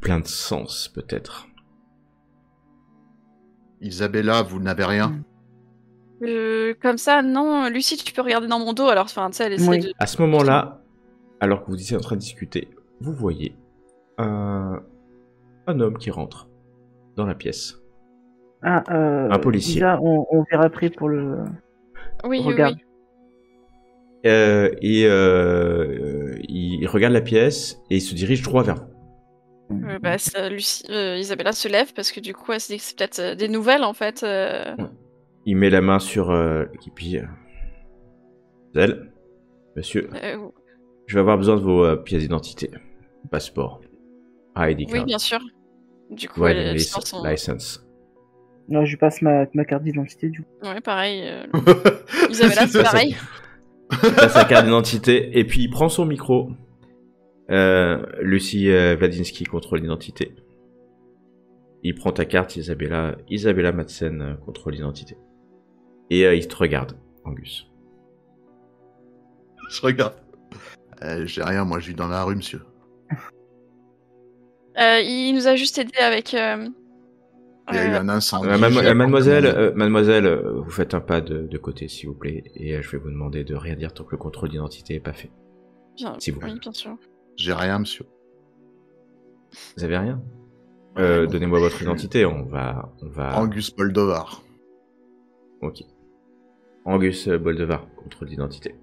plein de sens, peut-être. Isabella, vous n'avez rien? Comme ça, non. Lucie, tu peux regarder dans mon dos, alors, enfin, tu sais, elle essaie de... À ce moment-là, alors que vous étiez en train de discuter, vous voyez un homme qui rentre dans la pièce. Un policier. Lisa, on verra après pour le... Oui, regarde. oui. Il regarde la pièce et il se dirige droit vers vous. Isabella se lève parce que du coup, elle se dit que c'est peut-être des nouvelles, en fait. Il met la main sur l'équipier. Monsieur, je vais avoir besoin de vos pièces d'identité. Passeport. ID card. Oui, bien sûr. Du coup, elle sort son... license. Non, je lui passe ma carte d'identité, du coup. Ouais, pareil. Isabella, c'est pareil. Il passe sa carte d'identité et puis il prend son micro. Lucie Wladinski contrôle l'identité. Il prend ta carte, Isabella Madsen contrôle l'identité. Et il te regarde, Angus. Je regarde. J'ai rien, moi je vis dans la rue, monsieur. Il nous a juste aidé avec... Il y a eu un incendie. Mademoiselle, vous faites un pas de côté, s'il vous plaît, et je vais vous demander de rien dire tant que le contrôle d'identité n'est pas fait. Bien, s'il vous plaît. Oui, bien sûr. J'ai rien, monsieur. Vous avez rien? Donnez-moi votre identité, on va... Angus Boldovar. Ok. Angus Boldovar, contrôle d'identité.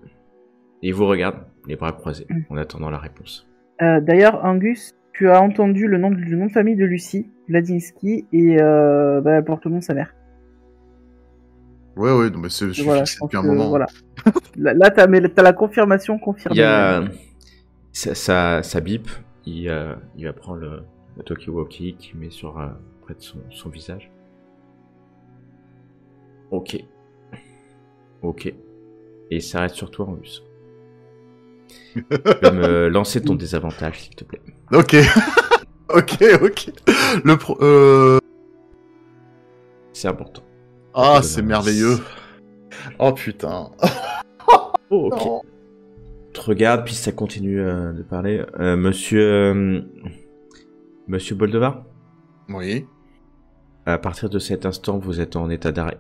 Il vous regarde, les bras croisés, en attendant la réponse. D'ailleurs, Angus, tu as entendu le nom de famille de Lucie Wladinski et elle porte le nom de sa mère. Ouais, non, mais je suis fixé depuis un moment. Voilà. Là, t'as la confirmation confirmée. Il y a... Ça bip, il va prendre le talkie-walkie qui met près de son visage. Ok. Et il s'arrête sur toi, Angus. Tu peux me lancer ton désavantage, s'il te plaît. Ok. Ok. C'est important. Ah, c'est merveilleux. Oh putain. Oh, ok. Non. Tu regardes, puis ça continue de parler. Monsieur Boldovar? Oui. À partir de cet instant, vous êtes en état d'arrêt.